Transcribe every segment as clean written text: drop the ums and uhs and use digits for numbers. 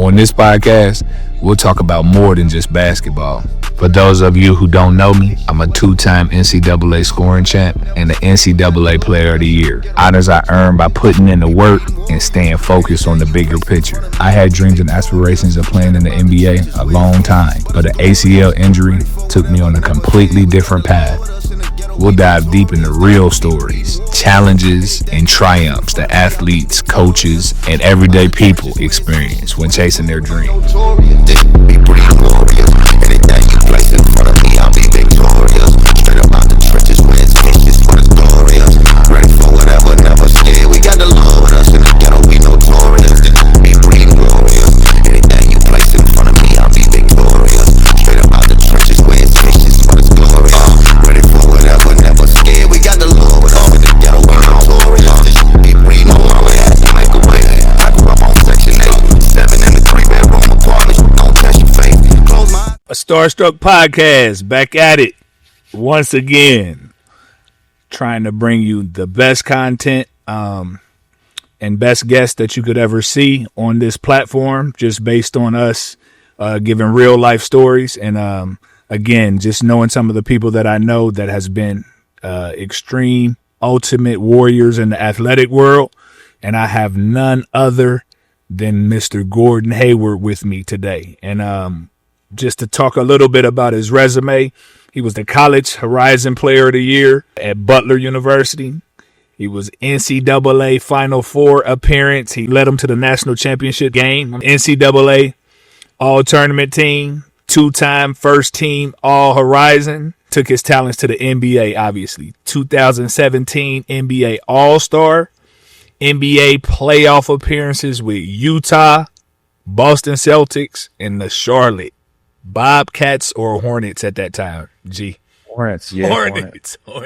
On this podcast, we'll talk about more than just basketball. For those of you who don't know me, I'm a 2-time NCAA scoring champ and the NCAA Player of the Year. Honors I earned by putting in the work and staying focused on the bigger picture. I had dreams and aspirations of playing in the NBA a long time, but an ACL injury took me on a completely different path. We'll dive deep into real stories, challenges, and triumphs that athletes, coaches, and everyday people experience when chasing their dreams. A Starstruck Podcast, back at it once again, trying to bring you the best content and best guests that you could ever see on this platform, just based on us giving real life stories. And again, just knowing some of the people that I know that has been extreme, ultimate warriors in the athletic world. And I have none other than Mr. Gordon Hayward with me today. And just to talk a little bit about his resume, he was the College Horizon Player of the Year at Butler University. He was NCAA Final Four appearance. He led them to the national championship game. NCAA All-Tournament team, 2-time first team All-Horizon. Took his talents to the NBA, obviously. 2017 NBA All-Star. NBA playoff appearances with Utah, Boston Celtics, and the Charlotte Bobcats or Hornets at that time. G. Hornets, yeah. Hornets. All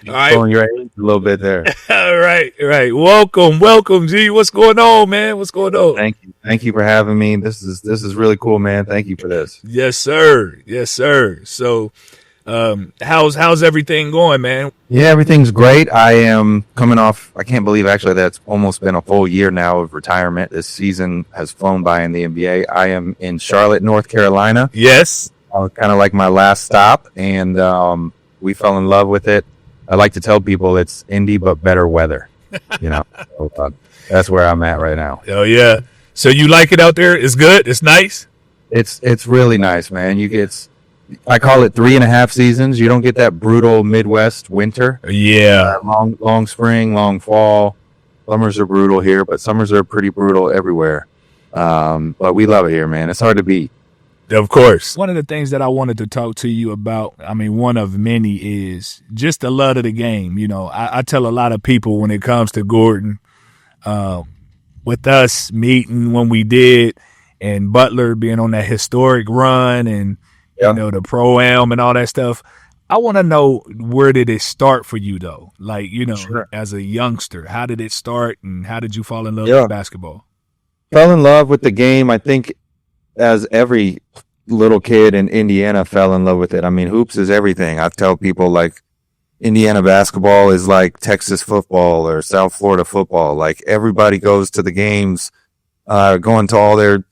right. Showing your age a little bit there. All right. Welcome, G. What's going on, man? What's going on? Thank you for having me. This is really cool, man. Thank you for this. Yes, sir. So, how's everything going, man? Yeah, everything's great. I am coming off, I can't believe actually that's almost been a full year now of retirement. This season has flown by in the NBA. I am in Charlotte, North Carolina. Yes. Kind of like my last stop, and we fell in love with it. I like to tell people it's Indy, but better weather. So, that's where I'm at right now. Oh, yeah. So you like it out there? It's good? It's nice? It's really nice, man. I call it 3.5 seasons. You don't get that brutal Midwest winter. Yeah. Long spring, long fall. Summers are brutal here, but summers are pretty brutal everywhere. But we love it here, man. It's hard to beat. Of course. One of the things that I wanted to talk to you about, one of many, is just the love of the game. I tell a lot of people when it comes to Gordon, with us meeting when we did, and Butler being on that historic run, and the ProAm and all that stuff. I want to know, where did it start for you, though? Like, Sure. As a youngster, how did it start, and how did you fall in love with basketball? Fell in love with the game, I think, as every little kid in Indiana fell in love with it. Hoops is everything. I tell people, like, Indiana basketball is like Texas football or South Florida football. Like, everybody goes to the games, going to all their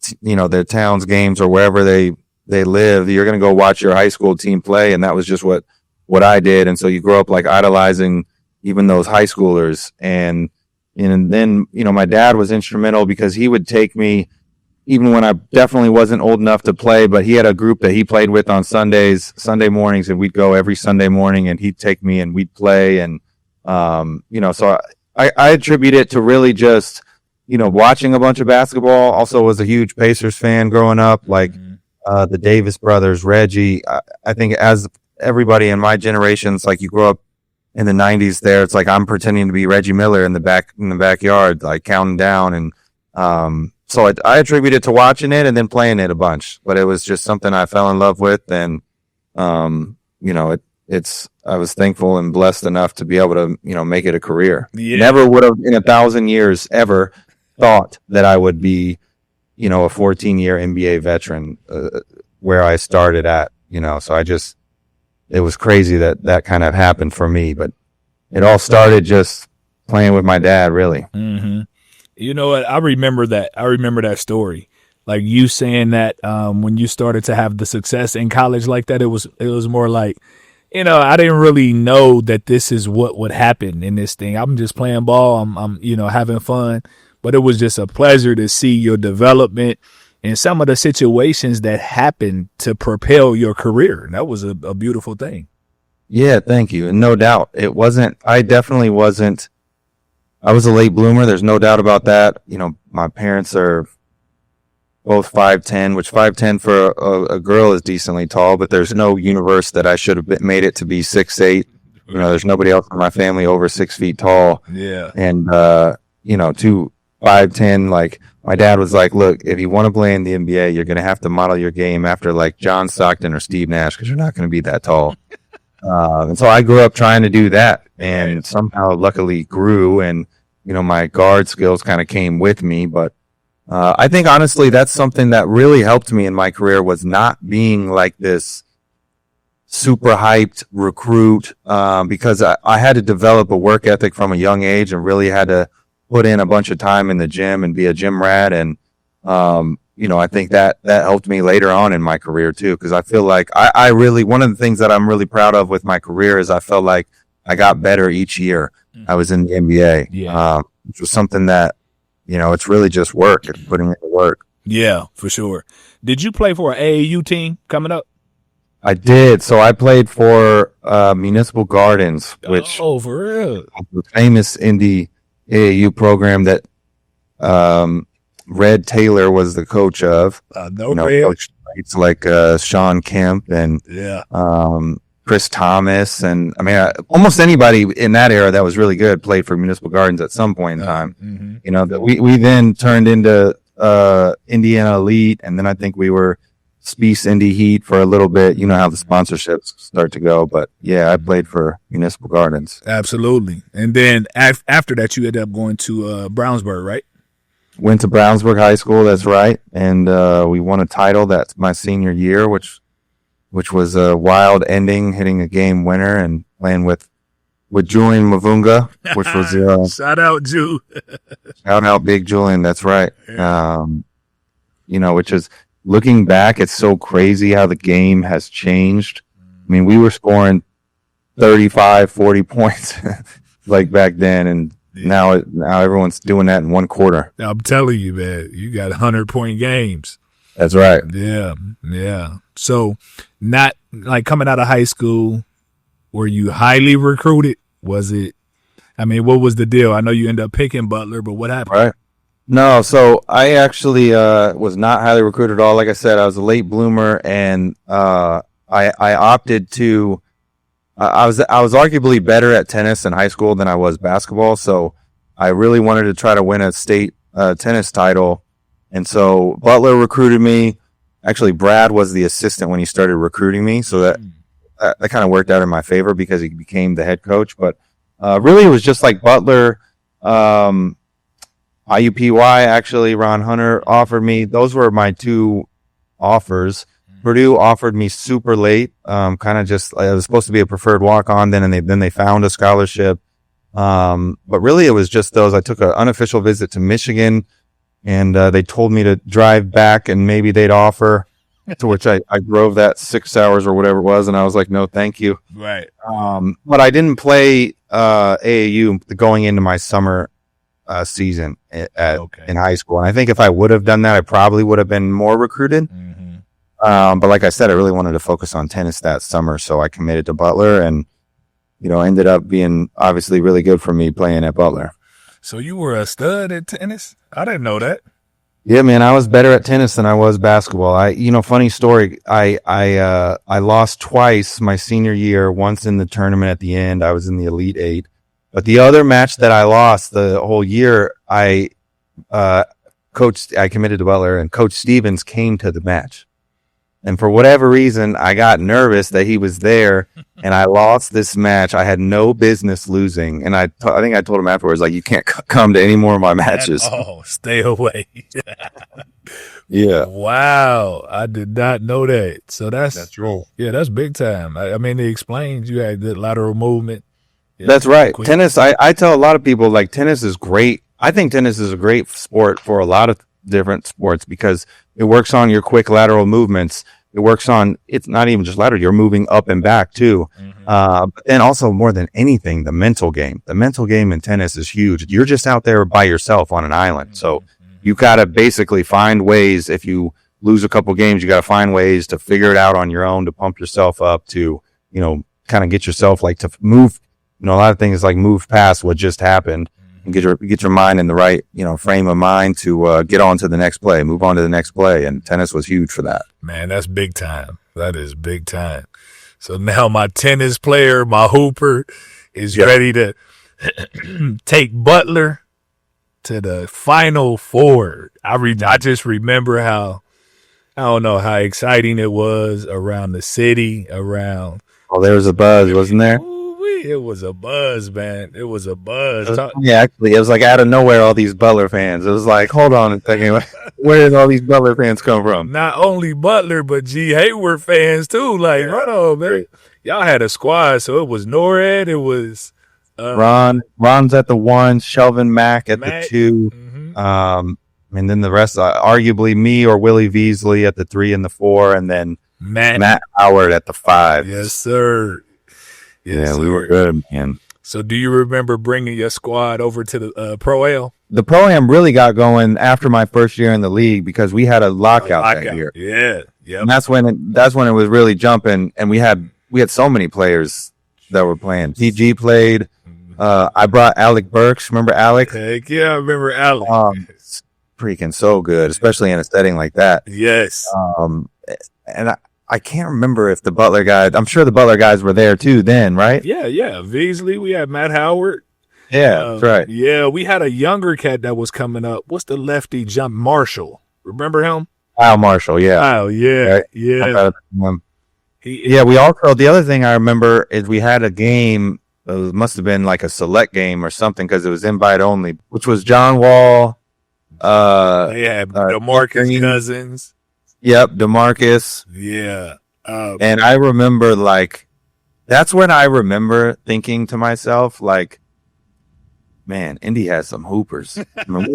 town's games or wherever they live. You're going to go watch your high school team play. And that was just what I did. And so you grow up like idolizing even those high schoolers. And then, my dad was instrumental because he would take me, even when I definitely wasn't old enough to play, but he had a group that he played with on Sunday mornings, and we'd go every Sunday morning, and he'd take me and we'd play. And, so I attribute it to really just, watching a bunch of basketball. Also was a huge Pacers fan growing up, like the Davis brothers, Reggie. I think as everybody in my generation, it's like you grow up in the 90s there. It's like I'm pretending to be Reggie Miller in the backyard, like counting down. And, so I attribute it to watching it and then playing it a bunch, but it was just something I fell in love with. And, I was thankful and blessed enough to be able to, make it a career. Yeah. Never would have in 1,000 years ever thought that I would be, a 14-year NBA veteran, where I started at, so it was crazy that kind of happened for me, but it all started just playing with my dad, really. Mm-hmm. You know what? I remember that. I remember that story. Like you saying that when you started to have the success in college like that, it was more like, I didn't really know that this is what would happen in this thing. I'm just playing ball. I'm having fun, but it was just a pleasure to see your development and some of the situations that happened to propel your career. And that was a beautiful thing. Yeah, thank you. And no doubt, I definitely wasn't. I was a late bloomer. There's no doubt about that. My parents are both 5'10", which 5'10" for a girl is decently tall, but there's no universe that I should have made it to be 6'8". There's nobody else in my family over 6 feet tall. Yeah. And, 5'10", like my dad was like, look, if you want to play in the NBA, you're going to have to model your game after like John Stockton or Steve Nash, because you're not going to be that tall. And so I grew up trying to do that, and somehow luckily grew, and, my guard skills kind of came with me. But I think honestly, that's something that really helped me in my career, was not being like this super hyped recruit, because I had to develop a work ethic from a young age and really had to put in a bunch of time in the gym and be a gym rat. And, I think that helped me later on in my career too, because I feel like I really, one of the things that I'm really proud of with my career is I felt like I got better each year I was in the NBA, which was something that, it's really just work. It's putting in the work. Yeah, for sure. Did you play for an AAU team coming up? I did. So I played for Municipal Gardens, which for real, the famous indie AAU program that Red Taylor was the coach of. Coach like Sean Kemp and Chris Thomas, and almost anybody in that era that was really good played for Municipal Gardens at some point in time. That we then turned into Indiana Elite, and then I think we were Spiece Indy Heat for a little bit. You know how the sponsorships start to go, but yeah, I played for Municipal Gardens. Absolutely. And then after that, you ended up going to Brownsburg, right? Went to Brownsburg High School, that's right, and we won a title. That's my senior year, which was a wild ending, hitting a game winner and playing with Julian Mavunga, which was shout out Ju. Shout out Big Julian, that's right. Yeah. Which is, looking back, it's so crazy how the game has changed. I mean, we were scoring 35, 40 points like back then, and now everyone's doing that in one quarter. I'm telling you, man, you got 100-point games. That's right. Yeah. So, not like coming out of high school, were you highly recruited? Was it? What was the deal? I know you ended up picking Butler, but what happened? Right. No, so I actually was not highly recruited at all. Like I said, I was a late bloomer, and I opted to. I was arguably better at tennis in high school than I was basketball, so I really wanted to try to win a state tennis title, and so Butler recruited me. Actually, Brad was the assistant when he started recruiting me, so that kind of worked out in my favor because he became the head coach. But really, it was just like Butler. IUPY, actually, Ron Hunter offered me. Those were my two offers. Purdue offered me super late, kind of just, I was supposed to be a preferred walk-on then, and they found a scholarship. But really, it was just those. I took an unofficial visit to Michigan, and they told me to drive back and maybe they'd offer, to which I drove that 6 hours or whatever it was, and I was like, no, thank you. Right. But I didn't play AAU going into my summer season in high school. And I think if I would have done that, I probably would have been more recruited. But like I said, I really wanted to focus on tennis that summer. So I committed to Butler, and, ended up being obviously really good for me playing at Butler. So you were a stud at tennis? I didn't know that. Yeah, man, I was better at tennis than I was basketball. Funny story. I lost twice my senior year, once in the tournament at the end. I was in the Elite Eight. But the other match that I lost the whole year, I committed to Butler, and Coach Stevens came to the match. And for whatever reason, I got nervous that he was there, and I lost this match. I had no business losing. And I think I told him afterwards, like, you can't come to any more of my matches. Oh, stay away. Yeah. Wow. I did not know that. So that's true. Yeah, that's big time. It explains you had the lateral movement. Yeah, that's right. quick. Tennis, I tell a lot of people, like, tennis is great I think tennis is a great sport for a lot of different sports because it works on your quick lateral movements. It works on, it's not even just lateral, you're moving up and back too. But then also more than anything, the mental game. The mental game in tennis is huge. You're just out there by yourself on an island. So you got to basically find ways. If you lose a couple games, you got to find ways to figure it out on your own, to pump yourself up, to, kind of get yourself like to move, a lot of things like move past what just happened and get your mind in the right, frame of mind to get on to the next play, move on to the next play. And tennis was huge for that. Man, that's big time. That is big time. So now my tennis player, my hooper, is ready to take Butler to the Final Four. I just remember how, I don't know, how exciting it was around the city, around. Oh, there was a buzz, wasn't there? Ooh-wee, it was a buzz, man. It was a buzz. Actually, it was like out of nowhere, all these Butler fans. It was like, hold on a second. Where did all these Butler fans come from? Not only Butler, but G. Hayward fans, too. Like, hold on, man. Y'all had a squad, so it was Norad, it was... Ron's at the 1, Shelvin Mack at the 2. And then the rest, arguably me or Willie Veasley at the 3 and the 4, and then Matt Howard at the 5. Yes, sir. Yes, we were good, man. So do you remember bringing your squad over to the ProAm? The ProAm really got going after my first year in the league because we had a lockout that year. Yeah, yeah. And that's when it was really jumping, and we had so many players that were playing. TG played. I brought Alec Burks. Remember Alec? Heck yeah, I remember Alec. It's freaking so good, especially in a setting like that. Yes. And I can't remember if the Butler guys, I'm sure the Butler guys were there too then, right? Yeah. Veasley, we had Matt Howard. Yeah, that's right. Yeah, we had a younger cat that was coming up. What's the lefty jump? Marshall. Remember him? Kyle Marshall, yeah. Oh, yeah, right? yeah. We also, the other thing I remember is we had a game, it must have been like a select game or something because it was invite only, which was John Wall. They had DeMarcus Cousins. Yep, DeMarcus. Yeah. And I remember that's when I remember thinking to myself, man, Indy has some hoopers. I mean,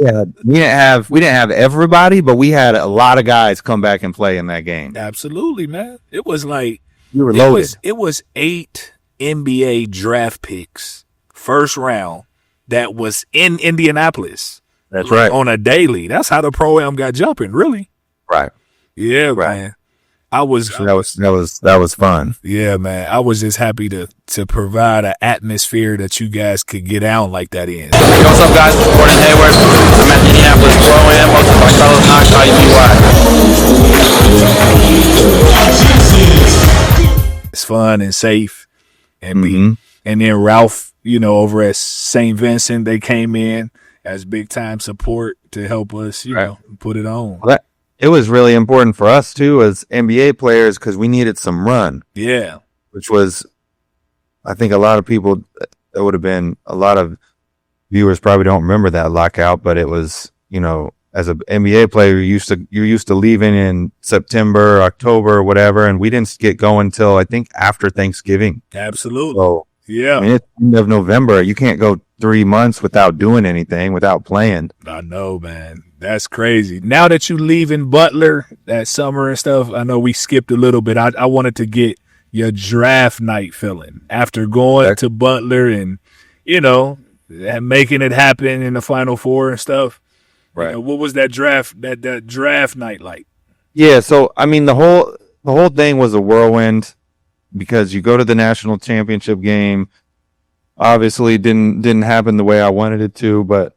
we didn't have everybody, but we had a lot of guys come back and play in that game. Absolutely, man. It was like you were loaded. It was 8 NBA draft picks, first round, that was in Indianapolis. That's right. On a daily. That's how the Pro-Am got jumping, really. Right. Yeah, right. Man. That was fun. Yeah, man. I was just happy to provide an atmosphere that you guys could get out like that in. Hey, what's up, guys? Gordon Hayward. I'm at the Indianapolis Pro-Am. Hosted by Carlos Knox, IUPUI. It's fun and safe. And and then Ralph, over at St. Vincent, they came in as big time support to help us, put it on. Well, it was really important for us too as NBA players because we needed some run. Yeah. Which was, I think a lot of people, there would have been a lot of viewers probably don't remember that lockout, but it was, as an NBA player, you're used to leaving in September, October, whatever, and we didn't get going until I think after Thanksgiving. Absolutely. So, yeah. I mean, it's the end of November. You can't go 3 months without doing anything, without playing. I know, man. That's crazy. Now that you leaving Butler that summer and stuff, I know we skipped a little bit. I wanted to get your draft night feeling after going to Butler and, and making it happen in the Final Four and stuff. Right. What was that draft night like? Yeah. So, I mean, the whole thing was a whirlwind because you go to the national championship game. Obviously didn't happen the way I wanted it to, but,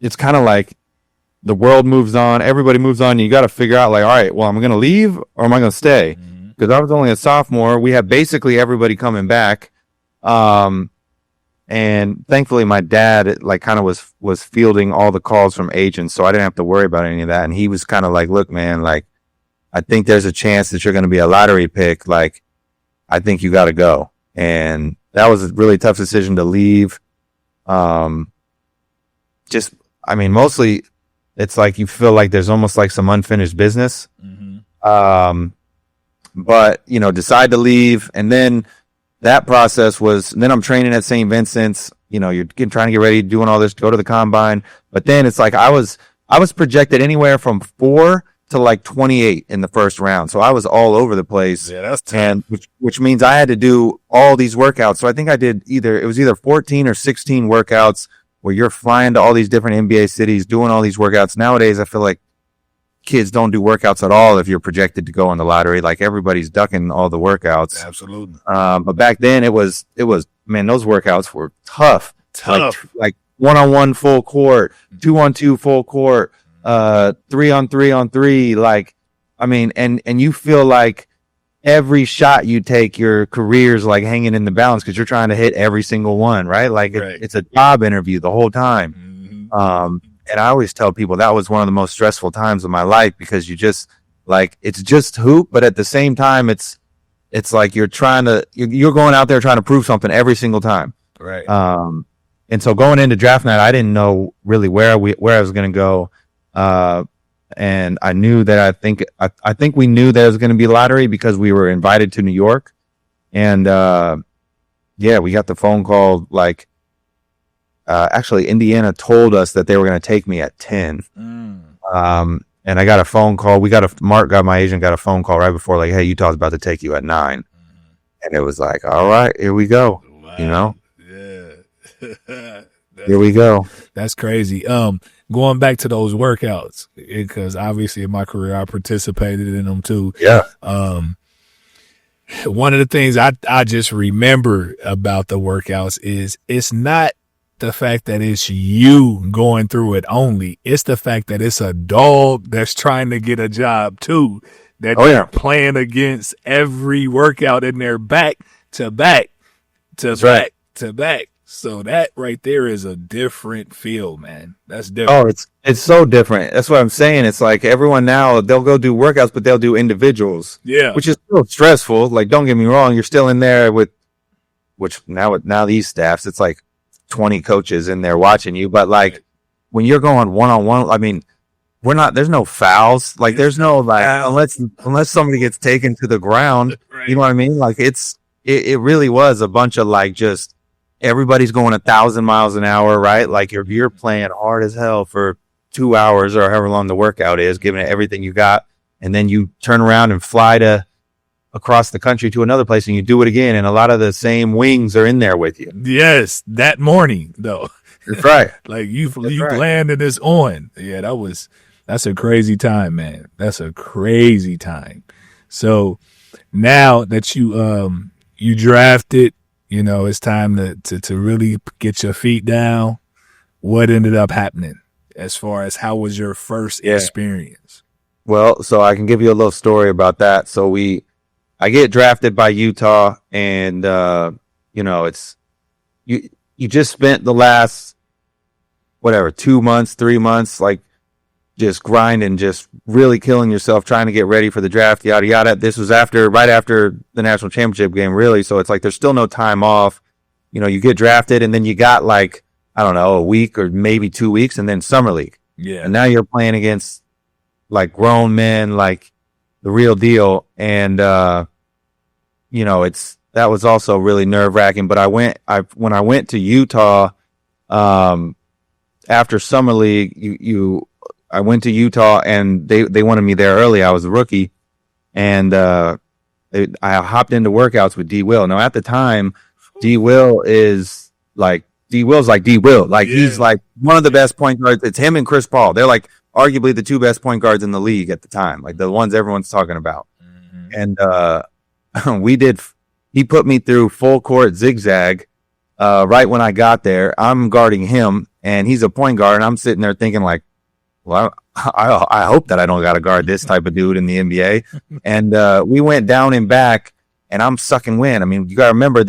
it's kind of like the world moves on, everybody moves on. You got to figure out all right, well, I'm going to leave or am I going to stay? Because I was only a sophomore. We had basically everybody coming back. And thankfully my dad kind of was fielding all the calls from agents. So I didn't have to worry about any of that. And he was kind of like, look, man, I think there's a chance that you're going to be a lottery pick. I think you got to go. And that was a really tough decision to leave. Mostly it's like you feel like there's almost like some unfinished business. But, decide to leave. And then that process was, then I'm training at St. Vincent's, you're trying to get ready, doing all this, go to the combine. But then it's like, I was projected anywhere from 4 to like 28 in the first round. So I was all over the place. Yeah, that's tough. And which means I had to do all these workouts. So I think I did either 14 or 16 workouts where you're flying to all these different NBA cities, doing all these workouts. Nowadays, I feel like kids don't do workouts at all if you're projected to go in the lottery. Like everybody's ducking all the workouts. Absolutely. But back then it was, man, those workouts were tough. Tough. Like 1-on-1 full court, 2-on-2 full court, 3-on-3 like, I mean, and you feel like every shot you take, your career's like hanging in the balance because you're trying to hit every single one, right? Like it's a job interview the whole time. Mm-hmm. And I always tell people that was one of the most stressful times of my life because you just like, it's just hoop, but at the same time, it's like you're going out there trying to prove something every single time. Right. And so going into draft night, I didn't know really where I was going to go. And I knew that I think we knew that it was going to be lottery because we were invited to New York. And, we got the phone call, like, actually Indiana told us that they were going to take me at 10. And I got a phone call. My agent got a phone call right before, like, hey, Utah's about to take you at 9. And it was like, all right, here we go. Wow. Yeah. Here we go. That's crazy. Going back to those workouts, because obviously in my career I participated in them too. Yeah. One of the things I just remember about the workouts is it's not the fact that it's you going through it only. It's the fact that it's a dog that's trying to get a job too. That they're playing against every workout in their back to back to back to back. So that right there is a different feel, man. That's different. Oh, it's so different. That's what I'm saying. It's like everyone now, they'll go do workouts, but they'll do individuals. Yeah. Which is still stressful. Like, don't get me wrong, you're still in there which now these staffs, it's like 20 coaches in there watching you. But like when you're going one-on-one, I mean, there's no fouls. Like there's no like, unless somebody gets taken to the ground, you know what I mean? Like it really was a bunch of like just, everybody's going 1,000 miles an hour, right? Like you're playing hard as hell for 2 hours or however long the workout is, giving it everything you got. And then you turn around and fly across the country to another place and you do it again. And a lot of the same wings are in there with you. Yes. That morning though. That's right. Like you landed this on. Yeah. That's a crazy time, man. That's a crazy time. So now that you drafted, it's time to really get your feet down. What ended up happening as far as how was your first experience? Well, so I can give you a little story about that. So I get drafted by Utah and, it's, you just spent the last, 2 months, 3 months, like just grinding, just really killing yourself, trying to get ready for the draft, yada, yada. This was right after the national championship game, really. So it's like, there's still no time off. You get drafted and then you got like, I don't know, a week or maybe 2 weeks and then summer league. Yeah. And now you're playing against like grown men, like the real deal. And, that was also really nerve wracking. But when I went to Utah, after summer league, I went to Utah and they wanted me there early. I was a rookie and, I hopped into workouts with D Will. Now at the time, D Will's like D Will. Like he's like one of the best point guards. It's him and Chris Paul. They're like arguably the 2 best point guards in the league at the time. Like the ones everyone's talking about. Mm-hmm. And, he put me through full court zigzag, right when I got there. I'm guarding him and he's a point guard and I'm sitting there thinking like, well, I hope that I don't got to guard this type of dude in the NBA. And we went down and back, and I'm sucking wind. I mean, you got to remember,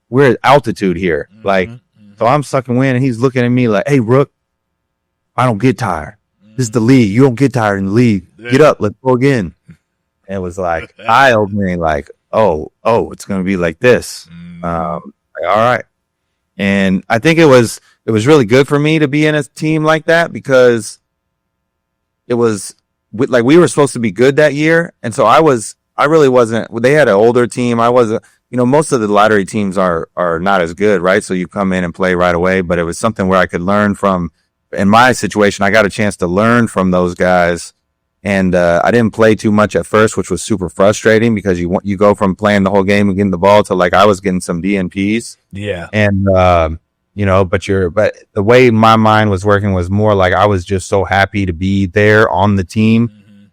we're at altitude here. Like, so I'm sucking wind, and he's looking at me like, hey, Rook, I don't get tired. This is the league. You don't get tired in the league. Get up. Let's go again. And it was like eye-opening, like, oh, it's going to be like this. Like, all right. And I think it was really good for me to be in a team like that because it was like we were supposed to be good that year. And so I really wasn't, they had an older team. I most of the lottery teams are not as good, right? So you come in and play right away, but it was something where I could learn from. In my situation, I got a chance to learn from those guys. And I didn't play too much at first, which was super frustrating because you go from playing the whole game and getting the ball to like I was getting some DNPs. Yeah. And but the way my mind was working was more like I was just so happy to be there on the team. Mm-hmm.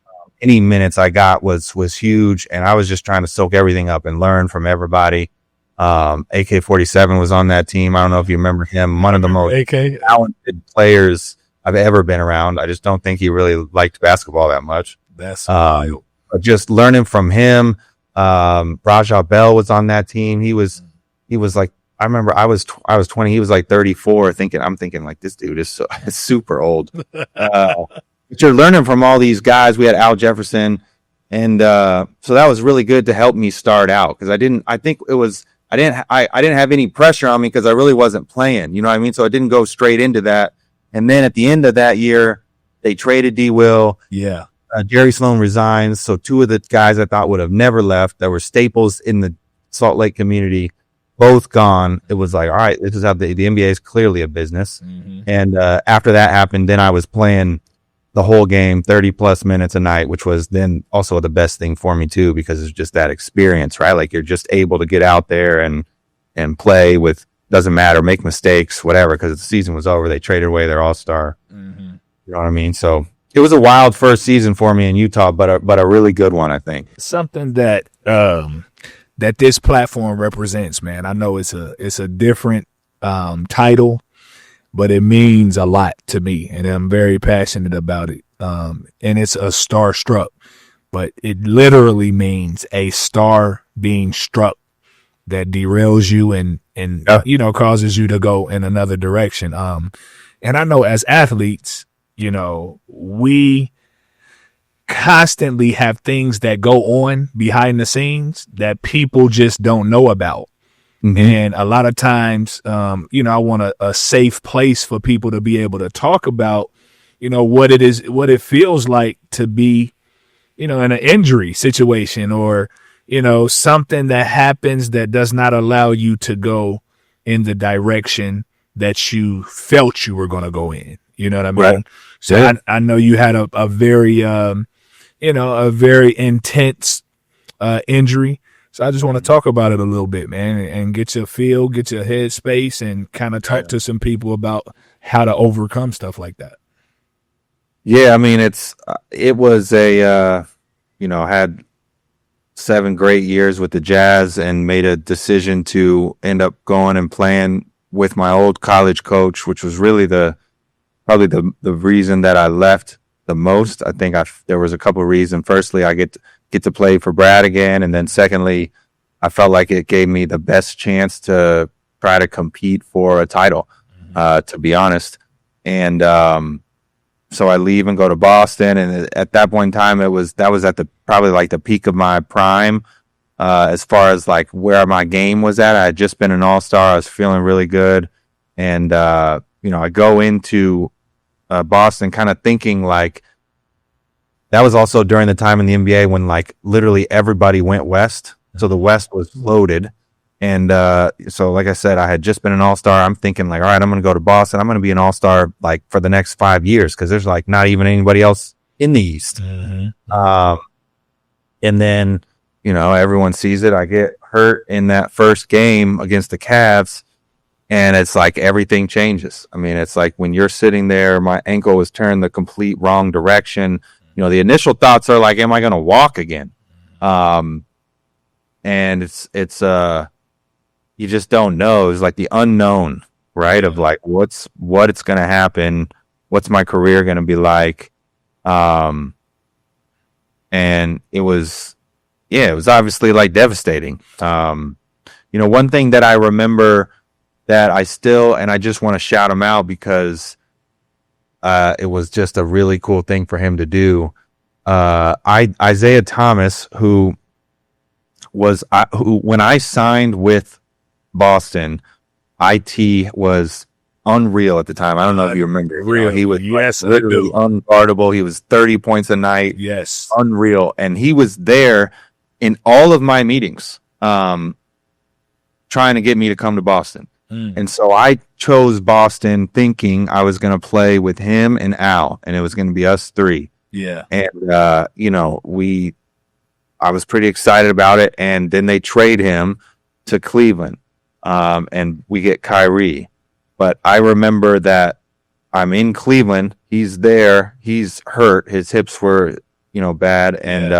Any minutes I got was huge, and I was just trying to soak everything up and learn from everybody. AK-47 was on that team. I don't know if you remember him. One of the most talented players I've ever been around. I just don't think he really liked basketball that much. That's wild. But just learning from him. Rajah Bell was on that team. He was like, I remember I was 20. He was like 34. I'm thinking like this dude is super old. But you're learning from all these guys. We had Al Jefferson, and so that was really good to help me start out because I didn't have any pressure on me because I really wasn't playing. You know what I mean? So I didn't go straight into that. And then at the end of that year, they traded D. Will. Yeah. Jerry Sloan resigns. So two of the guys I thought would have never left that were staples in the Salt Lake community, both gone. It was like, all right, this is how the NBA is clearly a business. Mm-hmm. And after that happened, then I was playing the whole game, 30 plus minutes a night, which was then also the best thing for me too, because it's just that experience, right? Like you're just able to get out there and play with, doesn't matter, make mistakes, whatever, because the season was over. They traded away their all-star. Mm-hmm. You know what I mean? So it was a wild first season for me in Utah, but a really good one, I think. Something that that this platform represents, man. I know it's a different title, but it means a lot to me, and I'm very passionate about it. And it's a star struck, but it literally means a star being struck that derails you and causes you to go in another direction. And I know as athletes, we constantly have things that go on behind the scenes that people just don't know about. Mm-hmm. And a lot of times, I want a safe place for people to be able to talk about, what it feels like to be, in an injury situation or, something that happens that does not allow you to go in the direction that you felt you were going to go in. You know what I mean? Right. So yeah. I know you had a very, a very intense injury. So I just want to talk about it a little bit, man, and get your feel, get your head space, and kind of talk to some people about how to overcome stuff like that. Yeah, I mean, it was had 7 great years with the Jazz and made a decision to end up going and playing with my old college coach, which was really probably the reason that I left the most. I think there was a couple of reasons. Firstly, I get to play for Brad again, and then secondly, I felt like it gave me the best chance to try to compete for a title, to be honest. And so I leave and go to Boston, and at that point in time, that was at probably like the peak of my prime, as far as like where my game was at. I had just been an all-star. I was feeling really good, and I go into Boston kind of thinking like that was also during the time in the NBA when like literally everybody went west, so the West was loaded. And so, like I said, I had just been an all-star. I'm thinking like, all right, I'm going to go to Boston. I'm going to be an all-star like for the next 5 years because there's like not even anybody else in the East. Mm-hmm. And then, everyone sees it. I get hurt in that first game against the Cavs, and it's like everything changes. I mean, it's like when you're sitting there, my ankle was turned the complete wrong direction. The initial thoughts are like, am I going to walk again? And it's you just don't know. It's like the unknown, right? Of like, what it's going to happen. What's my career going to be like? And it was obviously like devastating. One thing that I remember that I just want to shout him out because, it was just a really cool thing for him to do. Isaiah Thomas, who when I signed with Boston, IT was unreal at the time. I don't know if you remember. He was literally unguardable. He was 30 points a night. Yes. Unreal. And he was there in all of my meetings. trying to get me to come to Boston. And so I chose Boston thinking I was going to play with him and Al, and it was going to be us three. Yeah. And, you know, I was pretty excited about it. And then they trade him to Cleveland, and we get Kyrie. But I remember that I'm in Cleveland. He's there. He's hurt. His hips were, you know, bad. And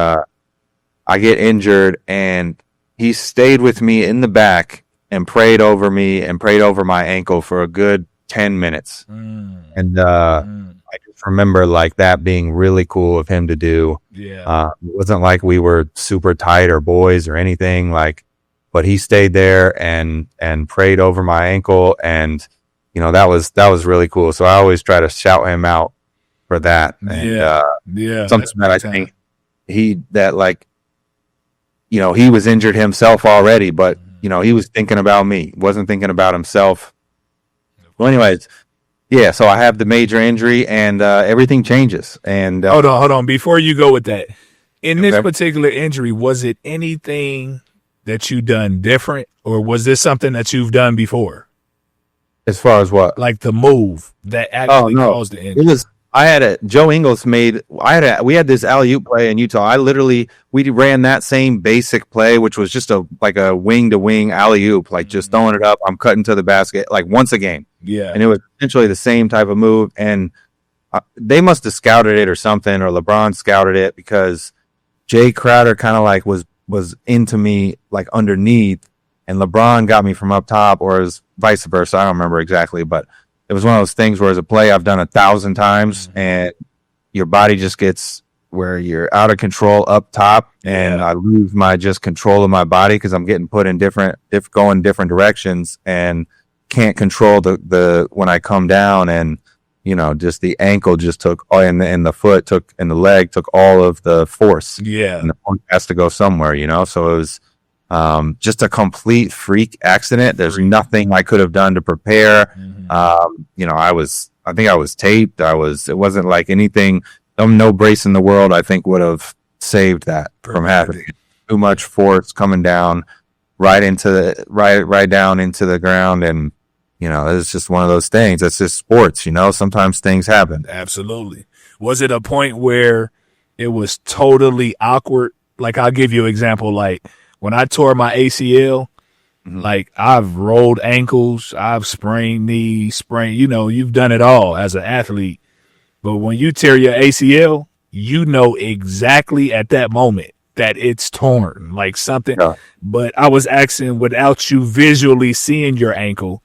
I get injured, and he stayed with me in the back and prayed over me and prayed over my ankle for a good 10 minutes. And I just remember like that being really cool of him to do. Yeah. It wasn't like we were super tight or boys or anything, like, but he stayed there and prayed over my ankle, and you know, that was really cool. So I always try to shout him out for that. And something that I think like, you know, he was injured himself already, but you know, he was thinking about me, wasn't thinking about himself. Well, anyways, yeah, so I have the major injury, and everything changes. And hold on. Before you go with that, in this particular injury, was it anything that you done different, or was this something that you've done before? As far as what? Like the move that actually caused the injury. It was, Joe Ingles we had this alley-oop play in Utah. We ran that same basic play, which was just like a wing-to-wing alley-oop, like just throwing it up. I'm cutting to the basket like once a game. Yeah. And it was essentially the same type of move. And they must have scouted it or something, or LeBron scouted it, because Jay Crowder kind of like was into me like underneath, and LeBron got me from up top, or it was vice versa. I don't remember exactly, but it was one of those things where it's a play I've done 1,000 times, and your body just gets where you're out of control up top, and I lose my just control of my body because I'm getting put in going different directions, and can't control the when I come down, and you know, just the ankle just took, and the foot took, and the leg took all of the force. Yeah, and the foot has to go somewhere, you know. So it was just a complete freak accident. There's nothing I could have done to prepare. You know, I think I was taped. It wasn't like anything, no brace in the world I think would have saved that from happening. Too much force coming down right down into the ground. And, you know, it's just one of those things. It's just sports, you know, sometimes things happen. Absolutely. Was it a point where it was totally awkward? Like, I'll give you an example. Like, when I tore my ACL, like, I've rolled ankles, I've sprained knees, you know, you've done it all as an athlete. But when you tear your ACL, you know exactly at that moment that it's torn, like something. Yeah. But I was asking, without you visually seeing your ankle,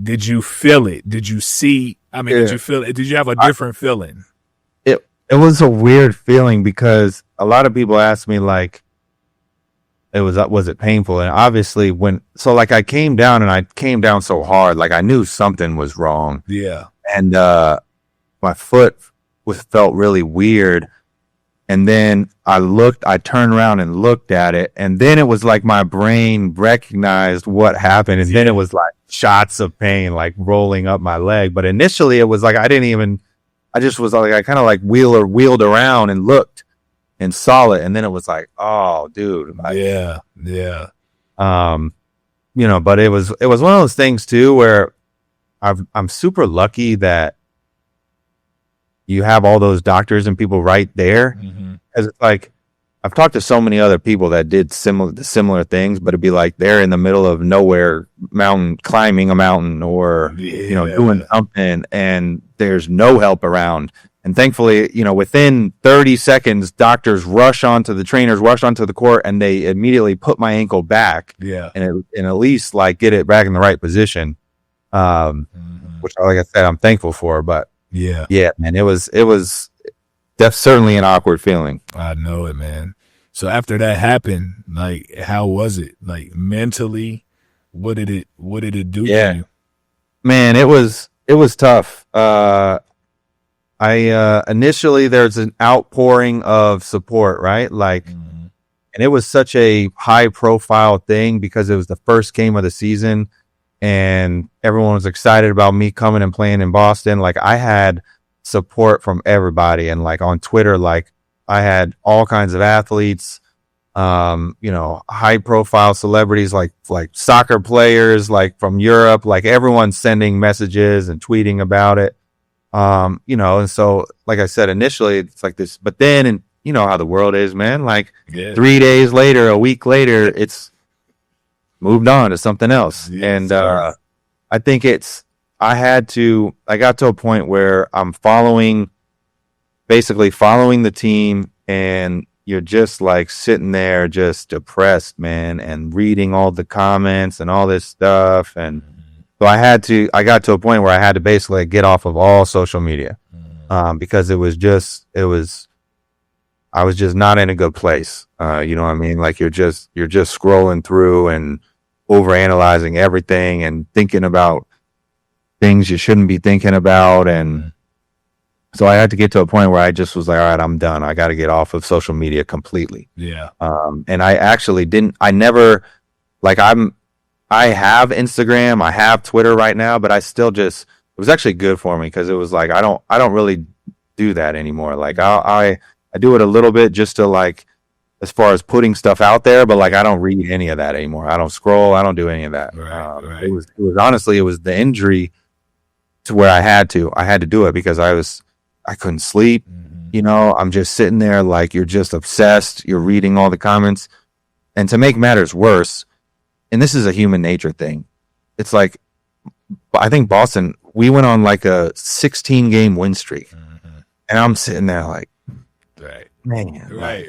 did you feel it? Did you see? I mean, did you feel it? Did you have a different feeling? It was a weird feeling, because a lot of people ask me, like, was it painful? And obviously I came down, and I came down so hard, like I knew something was wrong. Yeah. And my foot felt really weird. And then I turned around and looked at it, and then it was like my brain recognized what happened. And then it was like shots of pain, like rolling up my leg. But initially it was like, I just was like, I kind of like wheeled around and looked and saw it. And then it was like, oh dude. Like, yeah. You know, but it was one of those things too, where I'm super lucky that you have all those doctors and people right there. Because it's like, I've talked to so many other people that did similar things, but it'd be like they're in the middle of nowhere, climbing a mountain, or you know, doing something, and there's no help around. And thankfully, you know, within 30 seconds, doctors trainers rush onto the court, and they immediately put my ankle back. Yeah, and at least like get it back in the right position. Which, like I said, I'm thankful for. But yeah, man, it was that's certainly an awkward feeling. I know it, man. So after that happened, like, how was it? Like, mentally, what did it do to you? Man, it was tough. Initially there's an outpouring of support, right? Like, and it was such a high profile thing because it was the first game of the season, and everyone was excited about me coming and playing in Boston. Like, I had support from everybody, and like on Twitter, like I had all kinds of athletes, high profile celebrities like soccer players, like from Europe, like everyone's sending messages and tweeting about it. And so, like I said, initially it's like this, but then, and you know how the world is, man, like 3 days later, a week later, it's moved on to something else. Yes, and, I think I got to a point where I'm basically following the team, and you're just like sitting there just depressed, man, and reading all the comments and all this stuff. And so I got to a point where I had to basically get off of all social media, because I was just not in a good place. You know what I mean? Like you're just scrolling through and overanalyzing everything and thinking about things you shouldn't be thinking about. And so I had to get to a point where I just was like, all right, I'm done. I got to get off of social media completely. Yeah. And I actually I have Instagram, I have Twitter right now, but it was actually good for me because it was like, I don't really do that anymore. Like I do it a little bit just to like, as far as putting stuff out there, but like, I don't read any of that anymore. I don't scroll. I don't do any of that. Right. It was honestly, it was the injury to where I had to do it because I couldn't sleep. I'm just sitting there like you're just obsessed. You're reading all the comments. And to make matters worse, and this is a human nature thing, it's like, I think Boston, we went on like a 16-game win streak. And I'm sitting there like, right. Man, Right.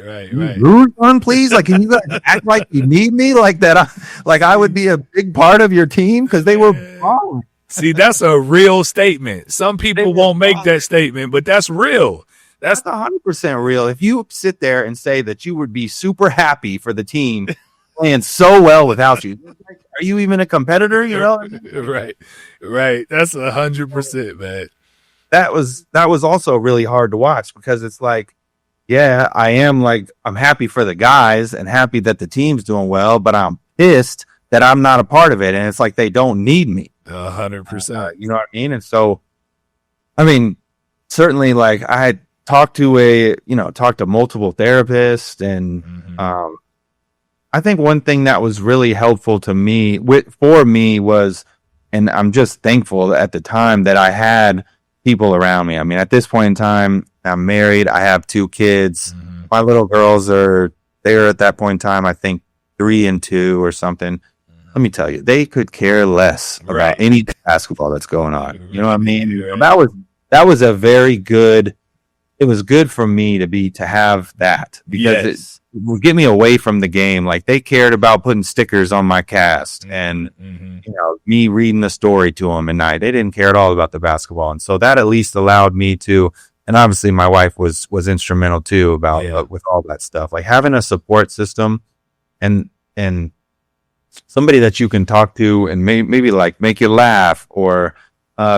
Root one, please. Like, can you guys act like you need me? Like that, I would be a big part of your team because they were wrong. See, that's a real statement. Some people won't make that statement, but that's real. That's 100% real. If you sit there and say that you would be super happy for the team playing so well without you, like, are you even a competitor? You know, right. That's 100%, man. That was also really hard to watch because it's like, yeah, I'm happy for the guys and happy that the team's doing well, but I'm pissed that I'm not a part of it, and it's like they don't need me. 100%. You know what I mean? And so, I mean, certainly, like I had talked to multiple therapists, and I think one thing that was really helpful to me for me was, and I'm just thankful at the time that I had people around me. I mean, at this point in time, I'm married. I have 2 kids. My little girls they're at that point in time, I think 3 and 2 or something. Let me tell you, they could care less about any basketball that's going on. You know what I mean? Right. That was a very good. It was good for me to have that because it would get me away from the game. Like they cared about putting stickers on my cast and me reading the story to them at night. They didn't care at all about the basketball, and so that at least allowed me to. And obviously, my wife was instrumental too about with all that stuff. Like having a support system and somebody that you can talk to and maybe like make you laugh or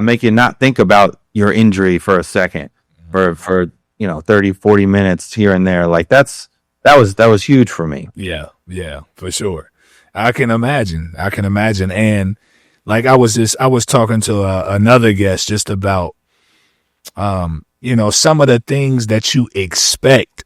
make you not think about your injury for a second for 30, 40 minutes here and there. Like that was huge for me. Yeah, for sure. I can imagine. And like I was talking to another guest just about, some of the things that you expect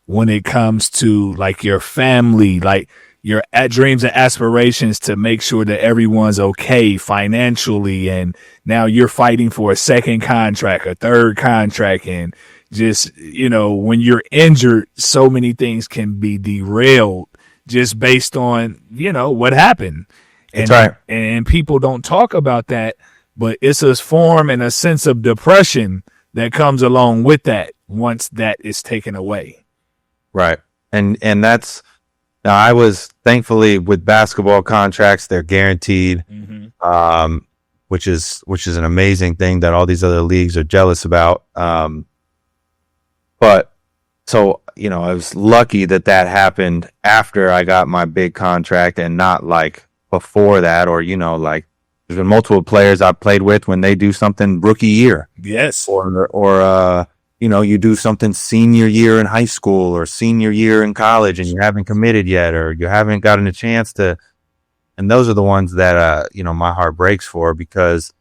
when it comes to like your family, like your dreams and aspirations to make sure that everyone's okay financially. And now you're fighting for a second contract, a third contract. And just, when you're injured, so many things can be derailed just based on, what happened. And, that's right. And people don't talk about that, but it's a form and a sense of depression that comes along with that once that is taken away. Right. And that's, now I was thankfully with basketball contracts, they're guaranteed, which is an amazing thing that all these other leagues are jealous about. But so, I was lucky that happened after I got my big contract and not like before that, or, like there's been multiple players I've played with when they do something rookie year. Yes. Or you do something senior year in high school or senior year in college and you haven't committed yet, or you haven't gotten a chance to. And those are the ones that, my heart breaks for because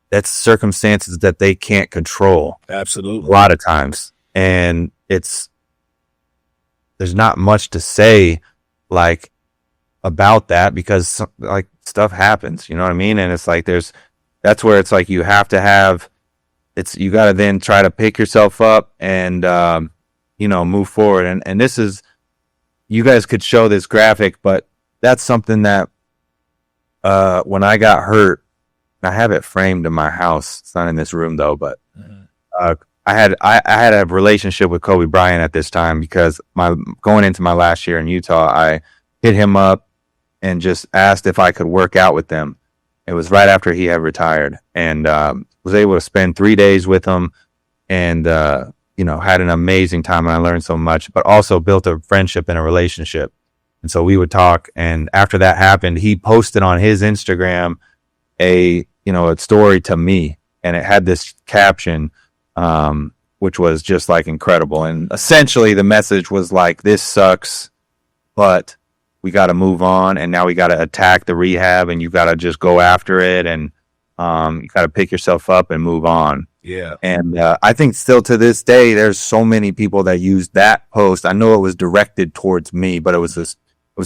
that's circumstances that they can't control. Absolutely. A lot of times. And it's there's not much to say like about that, because like stuff happens, you know what I mean? And it's like that's where it's like you have to have you got to then try to pick yourself up and move forward. And this is, you guys could show this graphic, but that's something that when I got hurt, I have it framed in my house. It's not in this room though, but I had a relationship with Kobe Bryant at this time, because going into my last year in Utah, I hit him up and just asked if I could work out with them. It was right after he had retired, and was able to spend 3 days with him, and had an amazing time, and I learned so much, but also built a friendship and a relationship. And so we would talk, and after that happened, he posted on his Instagram a story to me, and it had this caption, which was just like incredible. And essentially the message was like, this sucks, but we got to move on, and now we got to attack the rehab, and you got to just go after it, and you got to pick yourself up and move on. Yeah. And I think still to this day, there's so many people that use that post. I know it was directed towards me, but it was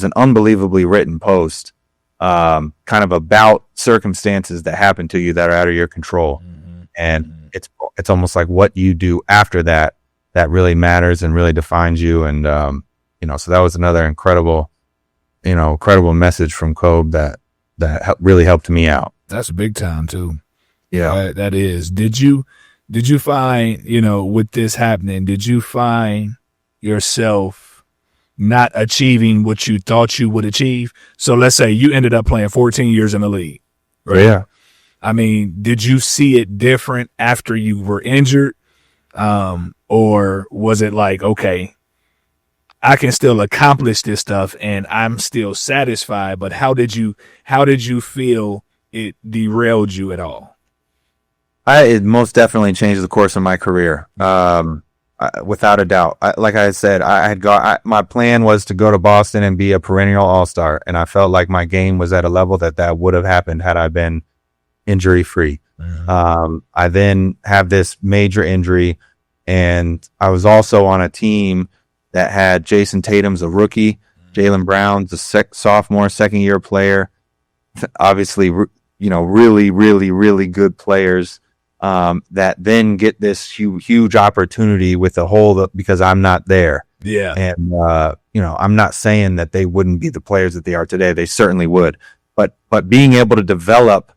an unbelievably written post, kind of about circumstances that happen to you that are out of your control. Mm-hmm. And it's almost like what you do after that really matters and really defines you. And, so that was another incredible message from Kobe that really helped me out. That's big time too. Yeah, that is. Did you find, with this happening, did you find yourself not achieving what you thought you would achieve? So let's say you ended up playing 14 years in the league. Right? Yeah. I mean, did you see it different after you were injured? Or was it like, okay, I can still accomplish this stuff and I'm still satisfied, but how did you feel it derailed you at all? It most definitely changed the course of my career. Without a doubt. Like I said, my plan was to go to Boston and be a perennial all-star. And I felt like my game was at a level that would have happened had I been injury free. Mm-hmm. I then have this major injury, and I was also on a team that had Jason Tatum's a rookie, Jaylen Brown's a sophomore, second year player. Obviously, really, really, really good players. That then get this huge opportunity with the whole, because I'm not there. Yeah. And, I'm not saying that they wouldn't be the players that they are today. They certainly would, but being able to develop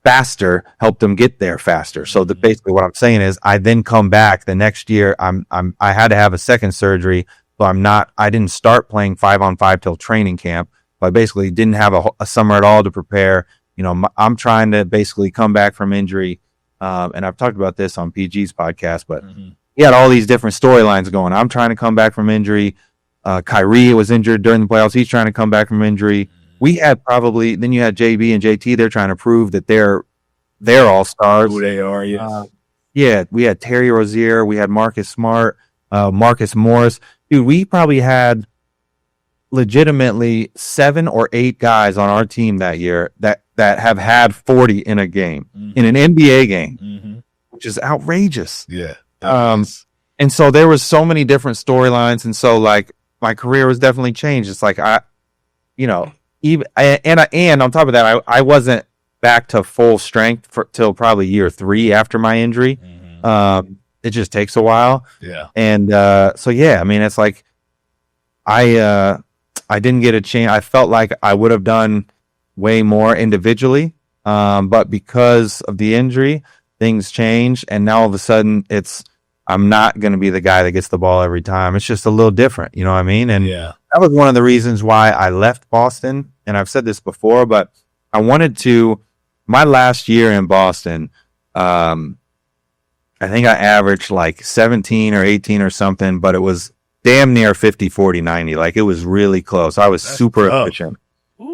faster helped them get there faster. So basically what I'm saying is I then come back the next year. I had to have a second surgery, so I didn't start playing 5-on-5 till training camp. So I basically didn't have a summer at all to prepare. I'm trying to basically come back from injury. And I've talked about this on PG's podcast, but he had all these different storylines going. I'm trying to come back from injury. Kyrie was injured during the playoffs. He's trying to come back from injury. We had then you had JB and JT. They're trying to prove that they're all stars. Who they are, yes. Yeah, we had Terry Rozier. We had Marcus Smart, Marcus Morris. Dude, we probably had legitimately 7 or 8 guys on our team that year that have had 40 in a game, in an NBA game, which is outrageous. Yeah. And so there was so many different storylines. And so like my career was definitely changed. It's like, and on top of that, I wasn't back to full strength till probably year 3 after my injury. It just takes a while. Yeah. And, it's like, I didn't get a chance. I felt like I would have done way more individually. But because of the injury, things changed. And now all of a sudden I'm not going to be the guy that gets the ball every time. It's just a little different. You know what I mean? And that was one of the reasons why I left Boston. And I've said this before, but I wanted to, my last year in Boston, I think I averaged like 17 or 18 or something, but it was damn near 50, 40, 90. Like it was really close. I was super efficient.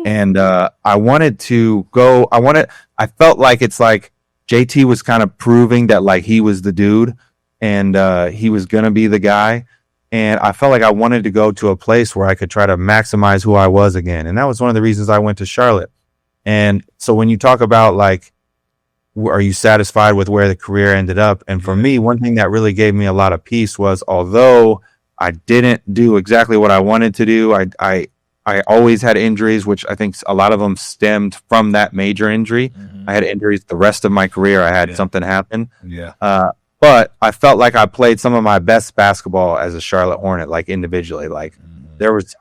And I wanted to go, I felt like it's like JT was kind of proving that like he was the dude and he was going to be the guy. And I felt like I wanted to go to a place where I could try to maximize who I was again. And that was one of the reasons I went to Charlotte. And so when you talk about like, are you satisfied with where the career ended up? And for me, one thing that really gave me a lot of peace was, although I didn't do exactly what I wanted to do. I always had injuries, which I think a lot of them stemmed from that major injury. I had injuries the rest of my career. I had something happen. Yeah. But I felt like I played some of my best basketball as a Charlotte Hornet, like individually. Like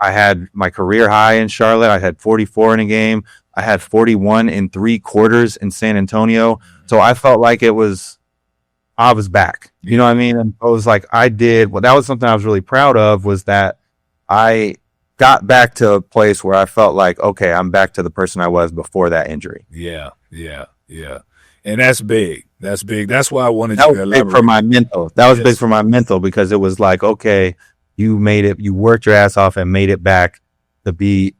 I had my career high in Charlotte. I had 44 in a game. I had 41 in 3 quarters in San Antonio. So I felt like I was back. You know what I mean? And I was like, that was something I was really proud of, was that I got back to a place where I felt like, okay, I'm back to the person I was before that injury. Yeah. And that's big. That's big. That's why I wanted That you to was big for my mental. That was big for my mental, because it was like, okay, you made it. You worked your ass off and made it back to be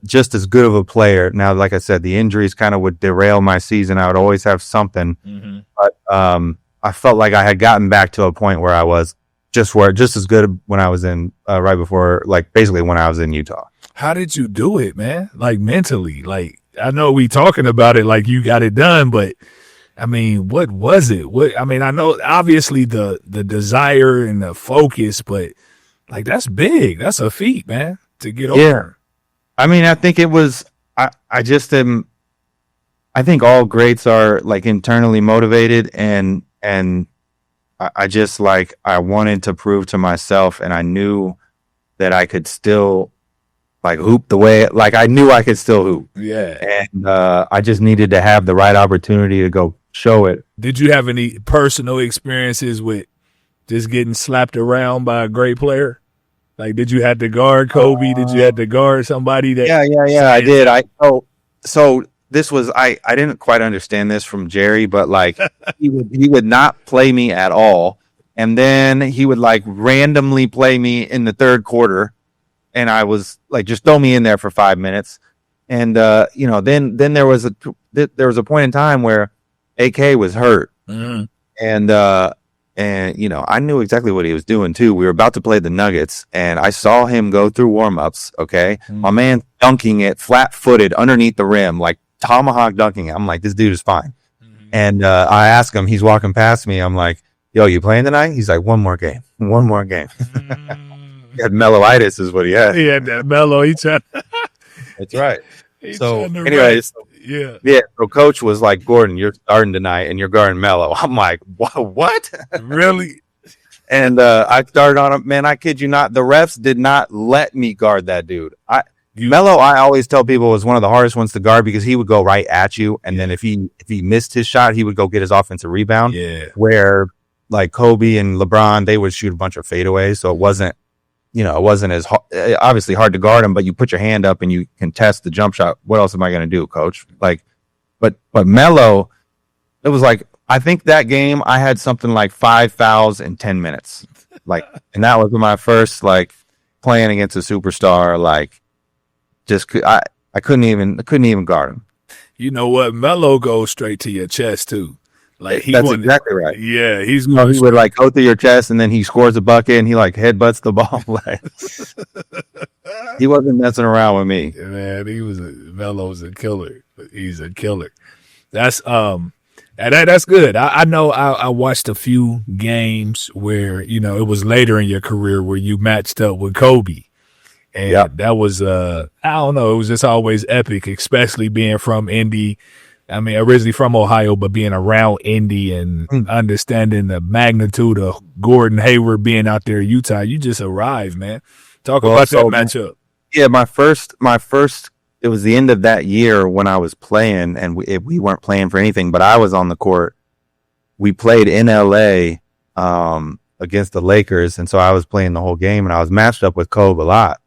just as good of a player. Now, like I said, the injuries kind of would derail my season. I would always have something, but I felt like I had gotten back to a point where I was just as good when I was in right before, like basically when I was in Utah. How did you do it, man? Like mentally, like I know we talking about it like you got it done, but I mean, what was it? I know obviously the desire and the focus, but like that's big. That's a feat, man, to get over. Yeah. I mean, I think it was, I just am, I think all greats are like internally motivated, and I just like, I wanted to prove to myself, and I knew that I could still like hoop the way, like I knew I could still hoop. Yeah. And I just needed to have the right opportunity to go show it. Did you have any personal experiences with just getting slapped around by a great player? Like, did you have to guard Kobe? Did you have to guard somebody that? Yeah, I did. So this was, I didn't quite understand this from Jerry, but like he would not play me at all. And then he would like randomly play me in the third quarter. And I was like, just throw me in there for 5 minutes. And, then there was a point in time where AK was hurt. And, I knew exactly what he was doing too. We were about to play the Nuggets, and I saw him go through warm-ups, okay? My man dunking it flat-footed underneath the rim, like tomahawk dunking it. I'm like, this dude is fine. And I asked him, he's walking past me. I'm like, yo, you playing tonight? He's like, one more game. He had Melo-itis is what he had. He had that Melo. That's right. So anyways, yeah. So coach was like, Gordon, you're starting tonight and you're guarding Melo. I'm like, what? Really? And I started on him. Man, I kid you not. The refs did not let me guard that dude. Melo, I always tell people, was one of the hardest ones to guard because he would go right at you, and then if he missed his shot, he would go get his offensive rebound. Yeah. Where like Kobe and LeBron, they would shoot a bunch of fadeaways, so it wasn't as obviously hard to guard him, but you put your hand up and you can test the jump shot. What else am I going to do, coach? Like, but Melo, it was like, I think that game I had something like 5 fouls in 10 minutes. Like, and that was my first, like, playing against a superstar. Like, I couldn't even guard him. You know what? Melo goes straight to your chest too. Like that's exactly right. Yeah, he would like go through your chest, and then he scores a bucket, and he like headbutts the ball. Like, he wasn't messing around with me. Man, Melo's a killer. He's a killer. That's that's good. I know I watched a few games where it was later in your career where you matched up with Kobe, and that was I don't know. It was just always epic, especially being from Indy. I mean, originally from Ohio, but being around Indy and understanding the magnitude of Gordon Hayward being out there in Utah, you just arrived, man. Talk about that matchup. Yeah, my first, it was the end of that year when I was playing, and we weren't playing for anything, but I was on the court. We played in LA against the Lakers, and so I was playing the whole game, and I was matched up with Kobe a lot.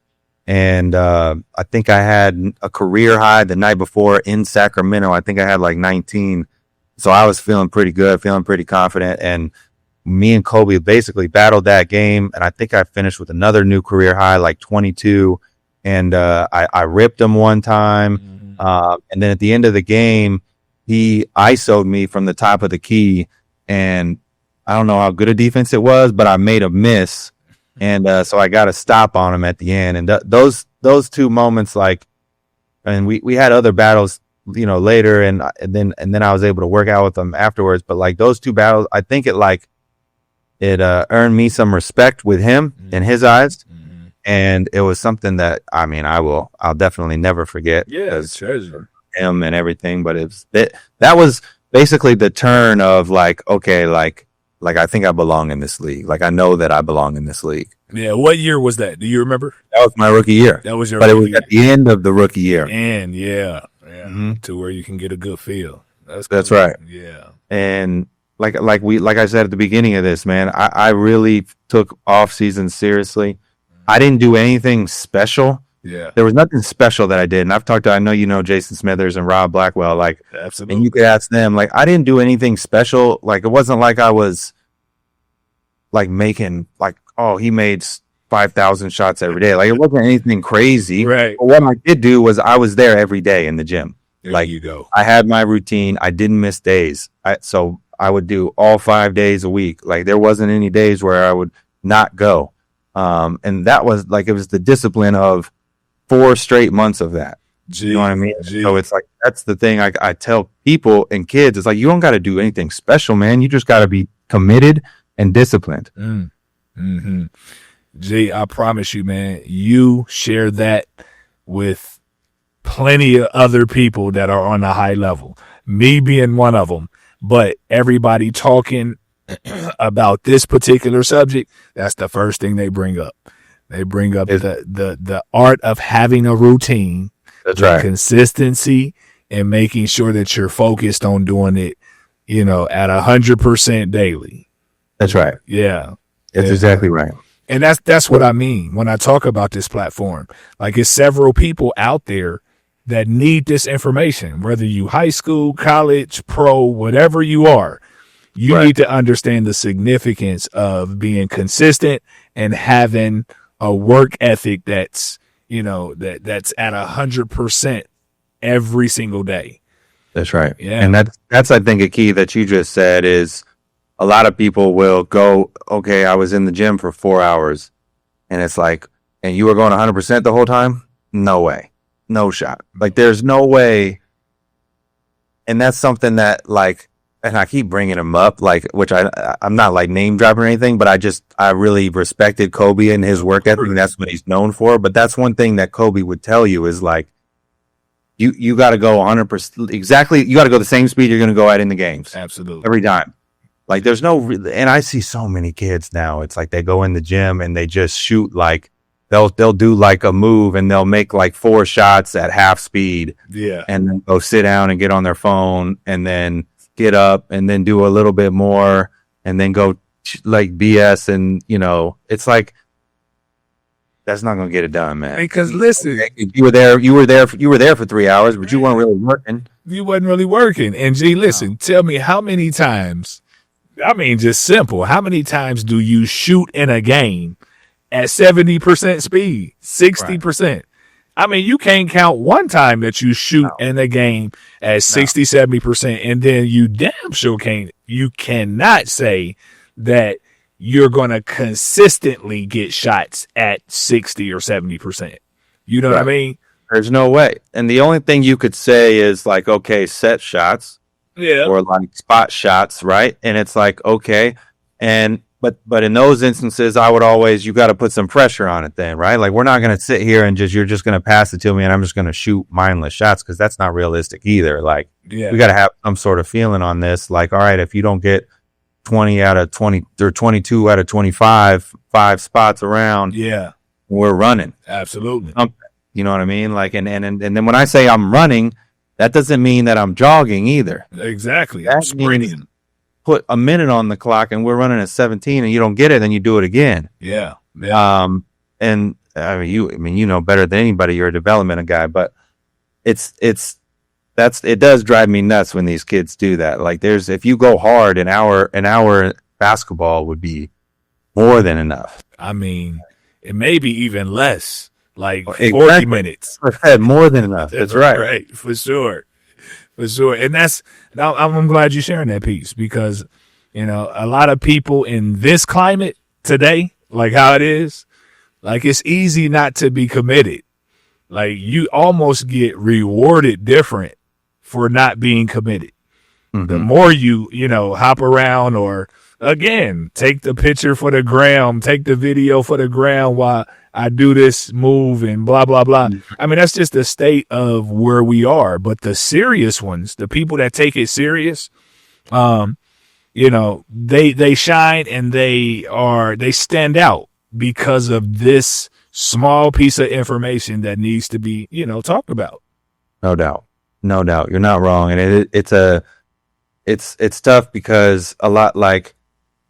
And I think I had a career high the night before in Sacramento. I think I had like 19. So I was feeling pretty good, feeling pretty confident. And me and Kobe basically battled that game. And I think I finished with another new career high, like 22. And I ripped him one time. And then at the end of the game, he ISO'd me from the top of the key. And I don't know how good a defense it was, but I made a miss. And so I got a stop on him at the end. And those two moments, like, and we had other battles, later, and then I was able to work out with them afterwards. But like those two battles, I think it earned me some respect with him in his eyes. And it was something that, I mean, I'll definitely never forget. Yeah, treasure. Him and everything, but that was basically the turn of like, okay, like I think I belong in this league. Like I know that I belong in this league. Yeah. What year was that? Do you remember? That was my rookie year. That was your but it rookie was year. at the end of the rookie year. And to where you can get a good feel. That's right. Yeah. And like I said at the beginning of this, man, I really took off season seriously. I didn't do anything special. Yeah. There was nothing special that I did. And I know, Jason Smithers and Rob Blackwell, like, absolutely. And you could ask them, like, I didn't do anything special. Like, it wasn't like I was like making like, oh, he made 5,000 shots every day. Like, it wasn't anything crazy. Right. But what I did do was I was there every day in the gym. There you go. I had my routine. I didn't miss days. So I would do all 5 days a week. Like, there wasn't any days where I would not go. And that was like, it was the discipline of 4 straight months of that. You know what I mean? So it's like, that's the thing I tell people and kids. It's like, you don't got to do anything special, man. You just got to be committed and disciplined. G, I promise you, man, you share that with plenty of other people that are on a high level, me being one of them, but everybody talking about this particular subject, that's the first thing they bring up. They bring up the art of having a routine. That's right. Consistency and making sure that you're focused on doing it, at 100% daily. That's right. Yeah. That's exactly right. And that's what I mean when I talk about this platform. Like, it's several people out there that need this information, whether you high school, college, pro, whatever you are. You need to understand the significance of being consistent and having a work ethic that's, that's at 100% every single day. That's right. Yeah. And that's, I think, a key that you just said is a lot of people will go, okay, I was in the gym for 4 hours and it's like, and you were going 100% the whole time? No way. No shot. Like, there's no way. And that's something that, like, and I keep bringing him up, like, which I'm not like name dropping or anything, but I really respected Kobe and his work ethic. And that's what he's known for. But that's one thing that Kobe would tell you is like, you got to go 100% exactly. You got to go the same speed you're going to go at in the games. Absolutely. Every time. Like, there's and I see so many kids now. It's like they go in the gym and they just shoot like they'll do like a move and they'll make like 4 shots at half speed. Yeah. And then go sit down and get on their phone and then get up and then do a little bit more and then go like BS. And, it's like, that's not going to get it done, man. Because listen, you were there for 3 hours, but you weren't really working. You wasn't really working. And G, listen, tell me how many times, I mean, just simple, how many times do you shoot in a game at 70% speed, 60%? Right. I mean, you can't count one time that you shoot in a game at 60, 70%, and then you damn sure you cannot say that you're going to consistently get shots at 60 or 70%. You know what I mean? There's no way. And the only thing you could say is like, okay, set shots. Yeah. Or like spot shots, right? And it's like, okay. And but in those instances, I would always, you got to put some pressure on it then, right? Like, we're not going to sit here and you're just going to pass it to me and I'm just going to shoot mindless shots, because that's not realistic either. Like, we got to have some sort of feeling on this. Like, all right, if you don't get 20 out of 20 or 22 out of 25, 5 spots around, we're running. Absolutely. You know what I mean? Like, and then when I say I'm running, that doesn't mean that I'm jogging either. Exactly. I'm sprinting. Put a minute on the clock and we're running at 17 and you don't get it, then you do it again. Yeah. And I mean, you know better than anybody, you're a development guy, but it does drive me nuts when these kids do that. Like, if you go hard, an hour basketball would be more than enough. I mean, it may be even less, like 40 minutes. More than enough. That's right. Right. For sure. And I'm glad you're sharing that piece, because, a lot of people in this climate today, like how it is, like, it's easy not to be committed. Like, you almost get rewarded different for not being committed. Mm-hmm. The more you hop around or again, take the picture for the gram, take the video for the gram while I do this move and blah, blah, blah. I mean, that's just the state of where we are. But the serious ones, the people that take it serious, you know, they shine and they stand out because of this small piece of information that needs to be, you know, talked about. No doubt. No doubt. You're not wrong. And it's tough because a lot, like,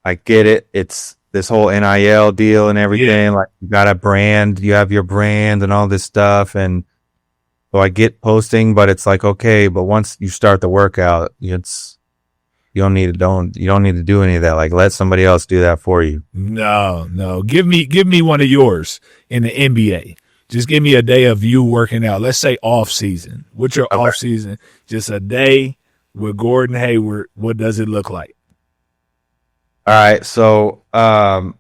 I get it. It's this whole NIL deal and everything. Like, you got a brand, you have your brand and all this stuff. And so I get posting, but it's like, okay, but once you start the workout, you don't need to do any of that. Like, let somebody else do that for you. No. Give me one of yours in the NBA. Just give me a day of you working out. Let's say off season. What's your off season? Just a day with Gordon Hayward. What does it look like? All right. So, I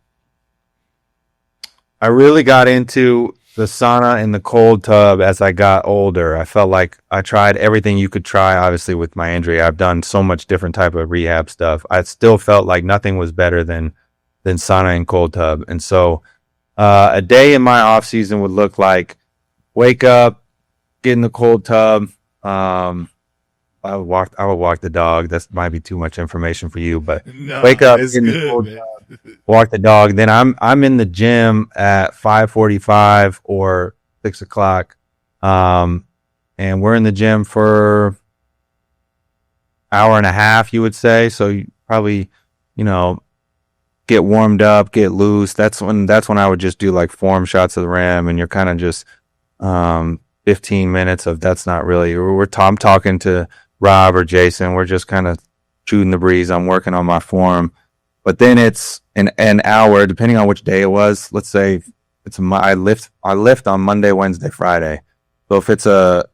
really got into the sauna and the cold tub as I got older. I felt like I tried everything you could try. Obviously, with my injury, I've done so much different type of rehab stuff. I still felt like nothing was better than sauna and cold tub. And so, a day in my off season would look like wake up, get in the cold tub. I would walk the dog. That might be too much information for you, but wake up, get in the cold tub, walk the dog. Then I'm in the gym at 5:45 or 6 o'clock. And we're in the gym for hour and a half, you would say. So you probably, you know, get warmed up, get loose. That's when I would just do like form shots of the rim, and you're kind of just 15 minutes of that's not really. I'm talking to Rob or Jason. We're just kind of shooting the breeze. I'm working on my form, but then it's an hour, depending on which day it was. Let's say I lift on Monday, Wednesday, Friday. So if it's a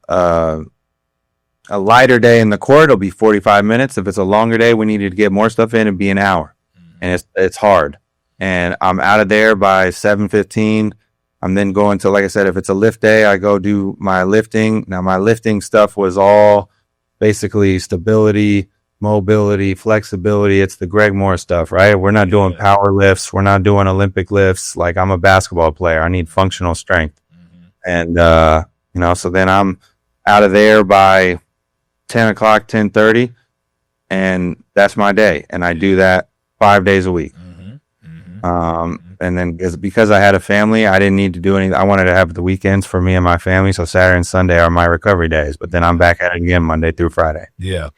lighter day in the court, it'll be 45 minutes. If it's a longer day, we needed to get more stuff in, it'd be an hour. And it's hard. And I'm out of there by 7:15. I'm then going to, like I said, if it's a lift day, I go do my lifting. Now, my lifting stuff was all basically stability, mobility, flexibility. It's the Greg Moore stuff, right? We're not doing power lifts. We're not doing Olympic lifts. Like, I'm a basketball player. I need functional strength. And, you know, so then I'm out of there by 10 o'clock, 10:30. And that's my day. And I do that 5 days a week. And then because I had a family, I didn't need to do anything. I wanted to have the weekends for me and my family. So Saturday and Sunday are my recovery days, but then I'm back at it again Monday through Friday. Yeah.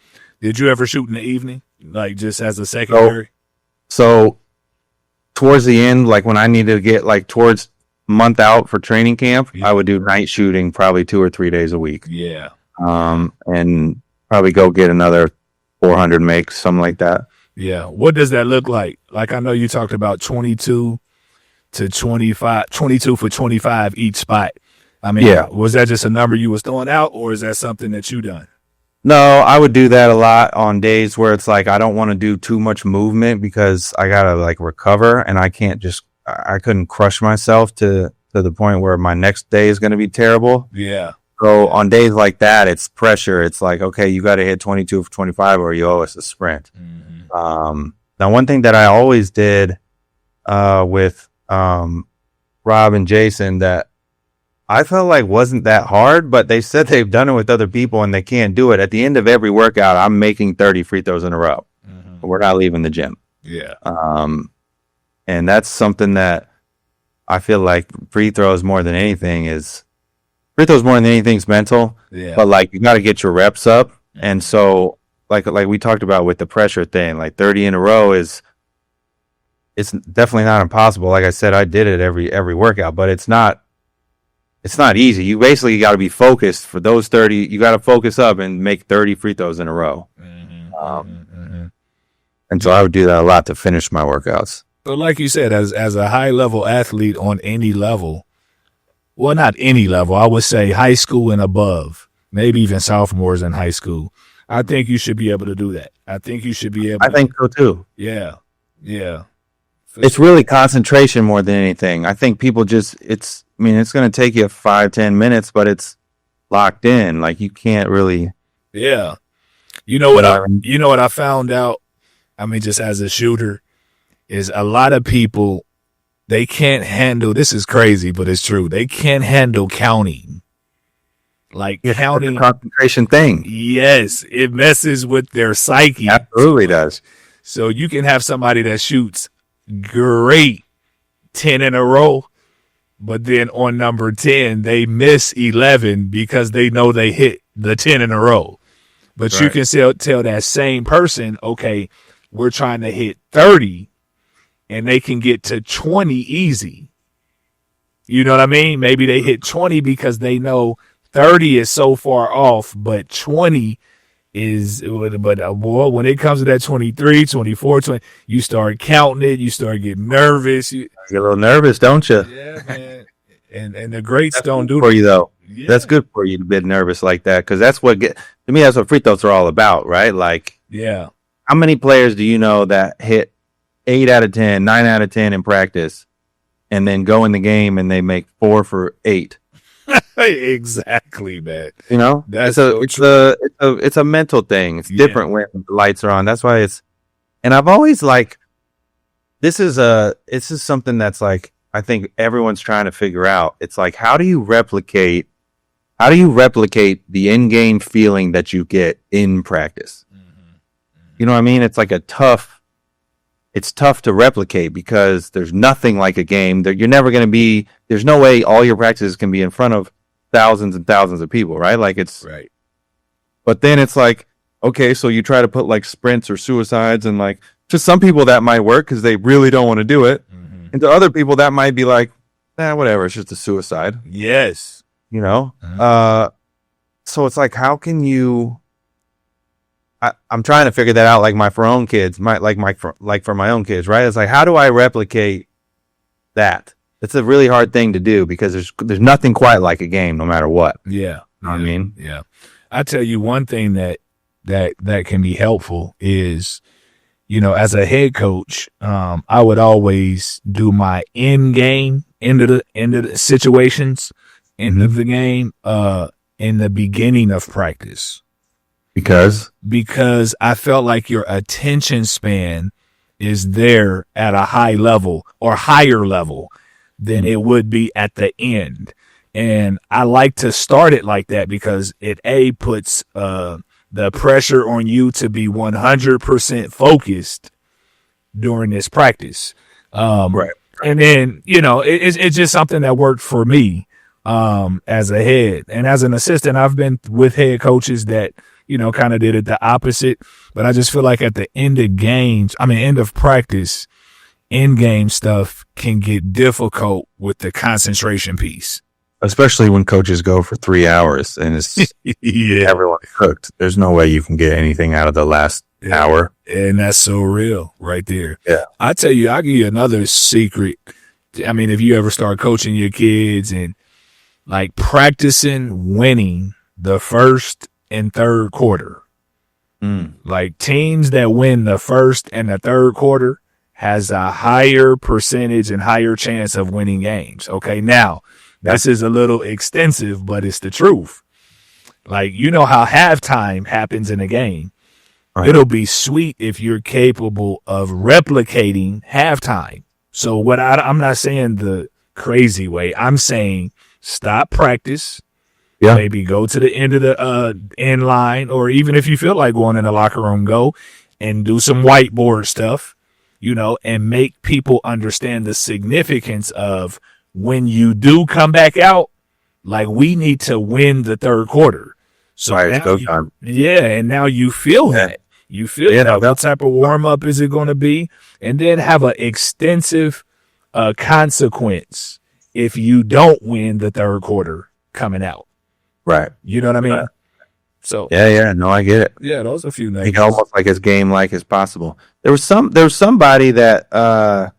Did you ever shoot in the evening? Like, just as a secondary? So towards the end, like when I needed to get like towards month out for training camp, I would do night shooting probably 2 or 3 days a week. Yeah. And probably go get another 400 makes, something like that. Yeah. What does that look like? Like, I know you talked about 22 to 25, 22 for 25 each spot. I mean, was that just a number you was throwing out, or is that something that you done? No, I would do that a lot on days where it's like I don't want to do too much movement because I got to like recover, and I couldn't crush myself to the point where my next day is going to be terrible. Yeah. So on days like that, it's pressure. It's like, okay, you got to hit 22 for 25 or you owe us a sprint. Now, one thing that I always did with Rob and Jason that I felt like wasn't that hard, but they said they've done it with other people and they can't do it. At the end of every workout, I'm making 30 free throws in a row. We're not leaving the gym. Yeah. And that's something that I feel like free throws more than anything is mental. Yeah. But like, you got to get your reps up. And so like we talked about with the pressure thing, like 30 in a row it's definitely not impossible. Like I said, I did it every workout, but it's not easy. You basically got to be focused for those 30. You got to focus up and make 30 free throws in a row. And so I would do that a lot to finish my workouts. But like you said, as a high level athlete on any level, well, not any level, I would say high school and above, maybe even sophomores in high school, I think you should be able to do that. I think you should be able I think so too. Yeah. Yeah. It's really concentration more than anything. I think people it's going to take you 5-10 minutes, but it's locked in. Like, you can't really. Yeah. You know what I found out? I mean, just as a shooter, is a lot of people, they can't handle, this is crazy, but it's true. They can't handle counting. Like counting. It's a concentration thing. Yes. It messes with their psyche. Absolutely does. So you can have somebody that shoots great 10 in a row, but then on number 10, they miss 11 because they know they hit the 10 in a row. But right. You can still tell that same person, okay, we're trying to hit 30, and they can get to 20 easy. You know what I mean? Maybe they hit 20 because they know 30 is so far off, but 20 is, but boy, when it comes to that 23, 24, 20, you start counting it, you start getting nervous. You get a little nervous, don't you? Yeah, man. And the greats don't do for you though. Yeah. That's good for you to be nervous like that, because that's what to me, that's what free throws are all about, right? Like, yeah. How many players do you know that hit 8 out of 10, 9 out of 10 in practice, and then go in the game and they make 4 for 8? Exactly, man. You know, it's a mental thing. It's different when the lights are on. That's why and I've always like, this is something that's like, I think everyone's trying to figure out. It's like, how do you replicate the in-game feeling that you get in practice? Mm-hmm. You know what I mean? It's like it's tough to replicate because there's nothing like a game. You're never going to be, there's no way all your practices can be in front of thousands and thousands of people, right? Like it's right. But then it's like, okay, so you try to put like sprints or suicides, and like, to some people that might work because they really don't want to do it. Mm-hmm. And to other people that might be like, whatever, it's just a suicide. Yes. You know? Mm-hmm. So it's like, how can you, I'm trying to figure that out, like for my own kids, for my own kids, right? It's like, how do I replicate that? It's a really hard thing to do because there's nothing quite like a game, no matter what. Yeah, you know what I mean, yeah. I tell you one thing that can be helpful is, you know, as a head coach, I would always do my end of the situations, end of the game, in the beginning of practice. Because I felt like your attention span is there at a high level or higher level than it would be at the end. And I like to start it like that because it puts the pressure on you to be 100% focused during this practice. Right. And then, you know, it's just something that worked for me as a head. And as an assistant, I've been with head coaches that, you know, kind of did it the opposite. But I just feel like at the end of practice, in-game stuff can get difficult with the concentration piece. Especially when coaches go for 3 hours and it's everyone cooked. There's no way you can get anything out of the last hour. And that's so real right there. Yeah. I tell you, I'll give you another secret. I mean, if you ever start coaching your kids and like practicing winning the first and third quarter, like teams that win the first and the third quarter has a higher percentage and higher chance of winning games. Okay. Now, this is a little extensive, but it's the truth. Like, you know how halftime happens in a game. Right. It'll be sweet if you're capable of replicating halftime. So I'm not saying the crazy way. I'm saying stop practice. Yeah. Maybe go to the end of the end line, or even if you feel like going in the locker room, go and do some whiteboard stuff, you know, and make people understand the significance of when you do come back out, like we need to win the third quarter. So right, go time. Yeah, and now you feel that. You feel what type of warm up is it going to be? And then have an extensive consequence if you don't win the third quarter coming out. Right. You know what I mean? Right. So no, I get it. Yeah, those are a few names. Make it almost like as game-like as possible. There was somebody that I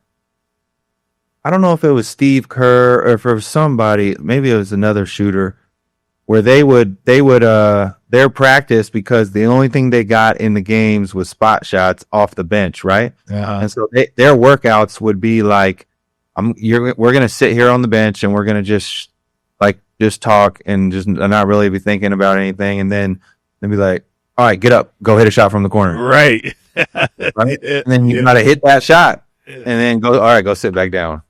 don't know if it was Steve Kerr or if it was somebody, maybe it was another shooter, where they would their practice, because the only thing they got in the games was spot shots off the bench, right? Uh-huh. And so their workouts would be like, we're gonna sit here on the bench and we're gonna just talk and just not really be thinking about anything, and then they'd be like, all right, get up, go hit a shot from the corner. Right. Right? And then you gotta hit that shot. and then go sit back down.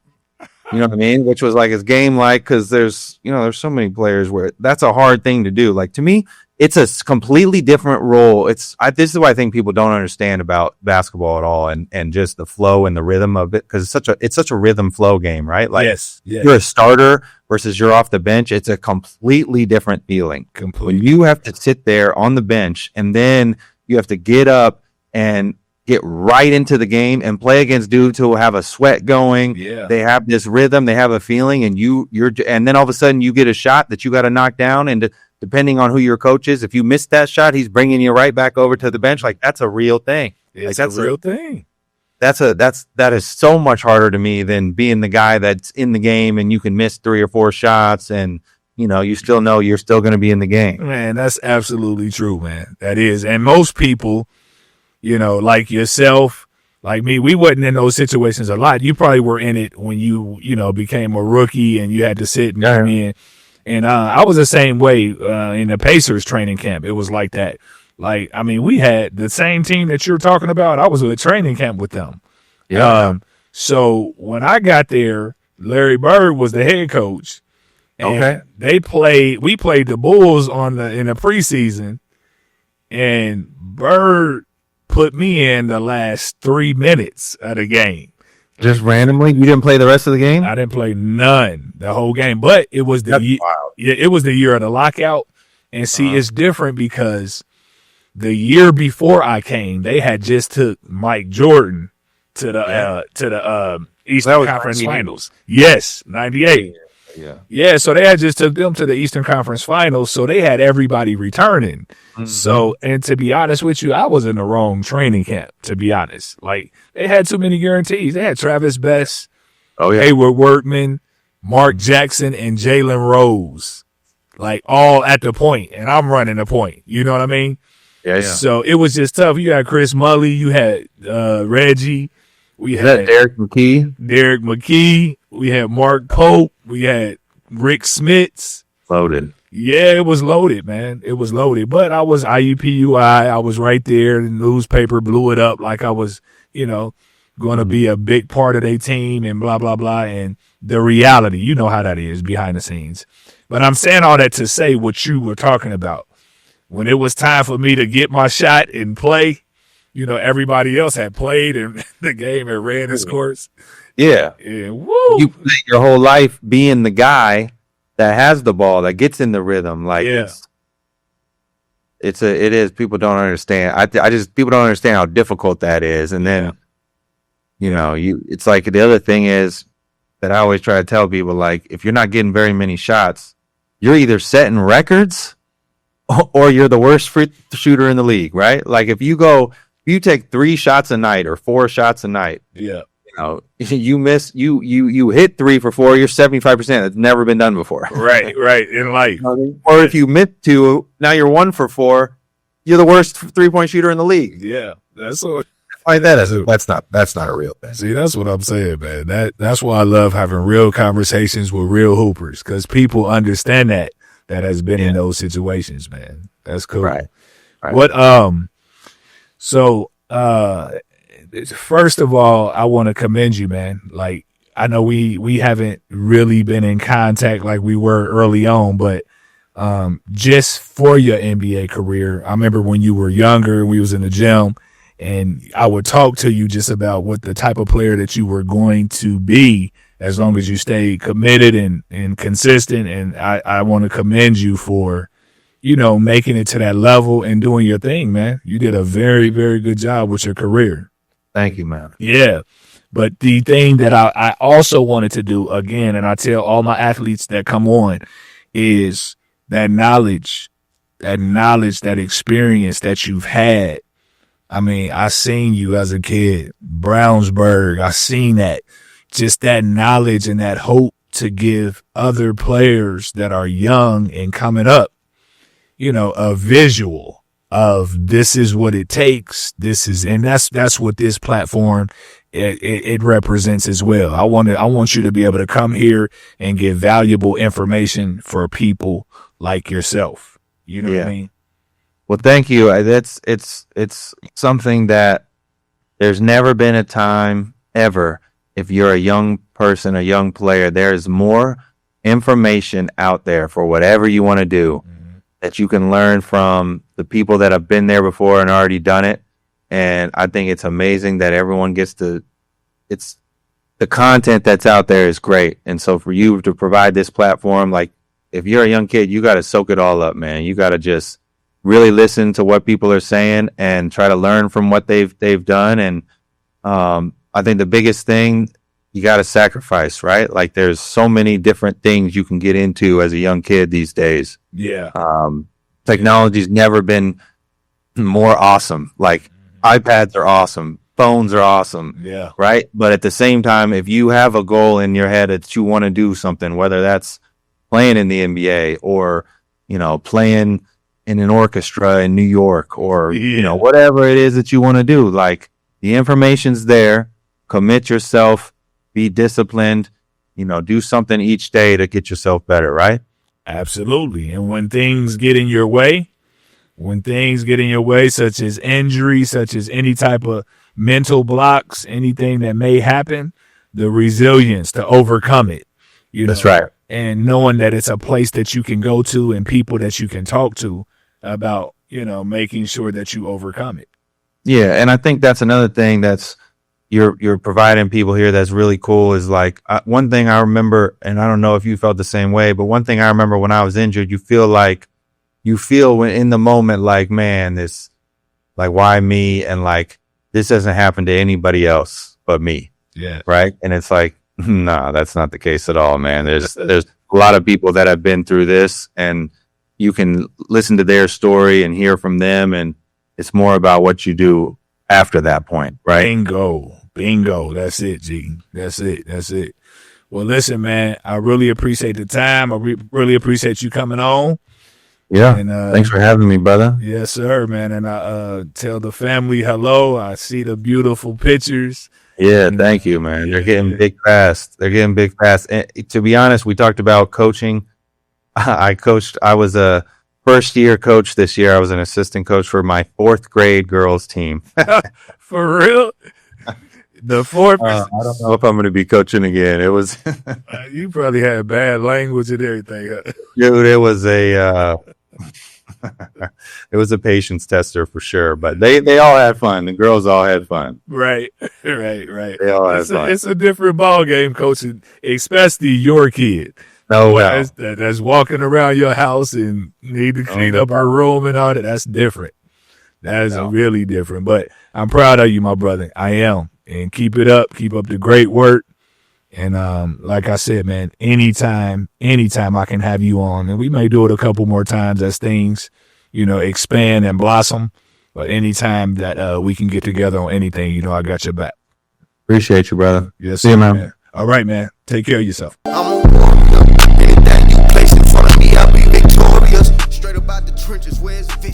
You know what I mean? Which was like his game, like, because there's so many players where that's a hard thing to do. Like, to me, it's a completely different role. This is what I think people don't understand about basketball at all, and just the flow and the rhythm of it, because it's such a rhythm flow game, right? Like, yes. you're a starter versus you're off the bench. It's a completely different feeling. When you have to sit there on the bench and then you have to get up and get right into the game and play against dudes who have a sweat going. Yeah. They have this rhythm, they have a feeling, and and then all of a sudden you get a shot that you got to knock down, and depending on who your coach is, if you miss that shot, he's bringing you right back over to the bench. Like, that's a real thing. It's a real thing. That is so much harder to me than being the guy that's in the game and you can miss 3 or 4 shots and you still know you're still going to be in the game. Man, that's absolutely true, man. That is. And most people, like yourself, like me, we wasn't in those situations a lot. You probably were in it when you became a rookie and you had to sit and come in. And I was the same way in the Pacers training camp. It was like that. Like, I mean, we had the same team that you're talking about. I was at a training camp with them. Yeah. So when I got there, Larry Bird was the head coach. And we played the Bulls in the preseason, and Bird put me in the last 3 minutes of the game. Just randomly? You didn't play the rest of the game? I didn't play none the whole game, but it was it was the year of the lockout. And see, it's different because the year before I came, they had just took Mike Jordan to the Eastern Conference Finals. Yes, 98. Yeah, so they had just took them to the Eastern Conference Finals, so they had everybody returning. Mm-hmm. So, and to be honest with you, I was in the wrong training camp, to be honest. Like, they had too many guarantees. They had Travis Best, Hayward Workman, Mark Jackson, and Jalen Rose, like, all at the point, and I'm running the point. You know what I mean? Yeah. So it was just tough. You had Chris Mulley, you had Reggie. We had Derek McKee. We had Mark Pope. We had Rick Smits. Loaded. Yeah, it was loaded, man. It was loaded. But I was IUPUI. I was right there. The newspaper blew it up like I was, going to be a big part of their team and blah, blah, blah. And the reality, you know how that is behind the scenes. But I'm saying all that to say what you were talking about. When it was time for me to get my shot and play, everybody else had played and the game had ran its course. Yeah. Woo. You play your whole life being the guy that has the ball, that gets in the rhythm. Like, it is. People don't understand. People don't understand how difficult that is. And then, it's like the other thing is that I always try to tell people, like, if you're not getting very many shots, you're either setting records or you're the worst free shooter in the league, right? Like, if you take 3 shots a night or 4 shots a night, you miss, you hit 3 for 4, you're 75%. That's never been done before. Right. In life. Or if you miss 2, now you're 1 for 4, you're the worst 3-point shooter in the league. Yeah. That's what. Like that's not a real thing. See, that's what I'm saying, man. That's why I love having real conversations with real hoopers, because people understand that has been in those situations, man. That's cool. Right. What so first of all, I want to commend you, man. Like, I know we haven't really been in contact like we were early on, but just for your NBA career, I remember when you were younger, we was in the gym, and I would talk to you just about what the type of player that you were going to be as long as you stayed committed and consistent. And I want to commend you for, making it to that level and doing your thing, man. You did a very, very good job with your career. Thank you, man. Yeah. But the thing that I also wanted to do, again, and I tell all my athletes that come on, is that knowledge, that experience that you've had. I mean, I seen you as a kid, Brownsburg. I seen that, just that knowledge and that hope to give other players that are young and coming up, a visual of this is what it takes. And that's what this platform it represents as well. I want you to be able to come here and give valuable information for people like yourself. You know what I mean? Well, thank you. It's something that there's never been a time, ever, if you're a young person, a young player, there's more information out there for whatever you want to do that you can learn from the people that have been there before and already done it. And I think it's amazing that everyone gets to, it's the content that's out there is great. And so for you to provide this platform, like if you're a young kid, you got to soak it all up, man. You got to just really listen to what people are saying and try to learn from what they've done. And I think the biggest thing, you got to sacrifice, right? Like there's so many different things you can get into as a young kid these days. Yeah. Technology's never been more awesome. Like iPads are awesome. Phones are awesome. Yeah. Right. But at the same time, if you have a goal in your head that you want to do something, whether that's playing in the NBA or, you know, playing in an orchestra in New York or, you know, whatever it is that you want to do, like the information's there. Commit yourself, be disciplined, you know, do something each day to get yourself better. Right. Absolutely. And when things get in your way, such as injury, such as any type of mental blocks, anything that may happen, the resilience to overcome it. That's right. And knowing that it's a place that you can go to and people that you can talk to about, you know, making sure that you overcome it. Yeah. And I think that's another thing that's you're providing people here that's really cool is like one thing I remember, and I don't know if you felt the same way, but one thing I remember when I was injured, you feel when in the moment, like, man, this, like, why me? And like, this doesn't happen to anybody else but me. Yeah. Right. And it's like, nah, that's not the case at all, man. There's a lot of people that have been through this and you can listen to their story and hear from them. And it's more about what you do after that point. Right. Bingo. That's it, G. That's it. Well, listen, man, I really appreciate the time. I really appreciate you coming on. Yeah. And, thanks for having me, brother. Yes, sir, man. And I tell the family hello. I see the beautiful pictures. Yeah, thank you, man. They're getting big fast. And to be honest, we talked about coaching. I was a first year coach this year. I was an assistant coach for my 4th grade girls team. For real? The 4th? I don't know if I'm going to be coaching again. It was. You probably had bad language and everything. Dude, it was a patience tester for sure, but they all had fun. The girls all had fun. Right. They all had fun. It's a different ball game coaching, especially your kid. Oh, wow. That's walking around your house and need to clean up her room and all that. That's different. That is really different. But I'm proud of you, my brother. I am. And keep it up. Keep up the great work. And like I said, man, anytime I can have you on, and we may do it a couple more times as things, you know, expand and blossom. But anytime that we can get together on anything, you know, I got your back. Appreciate you, brother. Yes, see you, man. All right, man. Take care of yourself. I'm a warrior. Anything you place in front of me, I'll be victorious. Straight about the trenches, where's vision?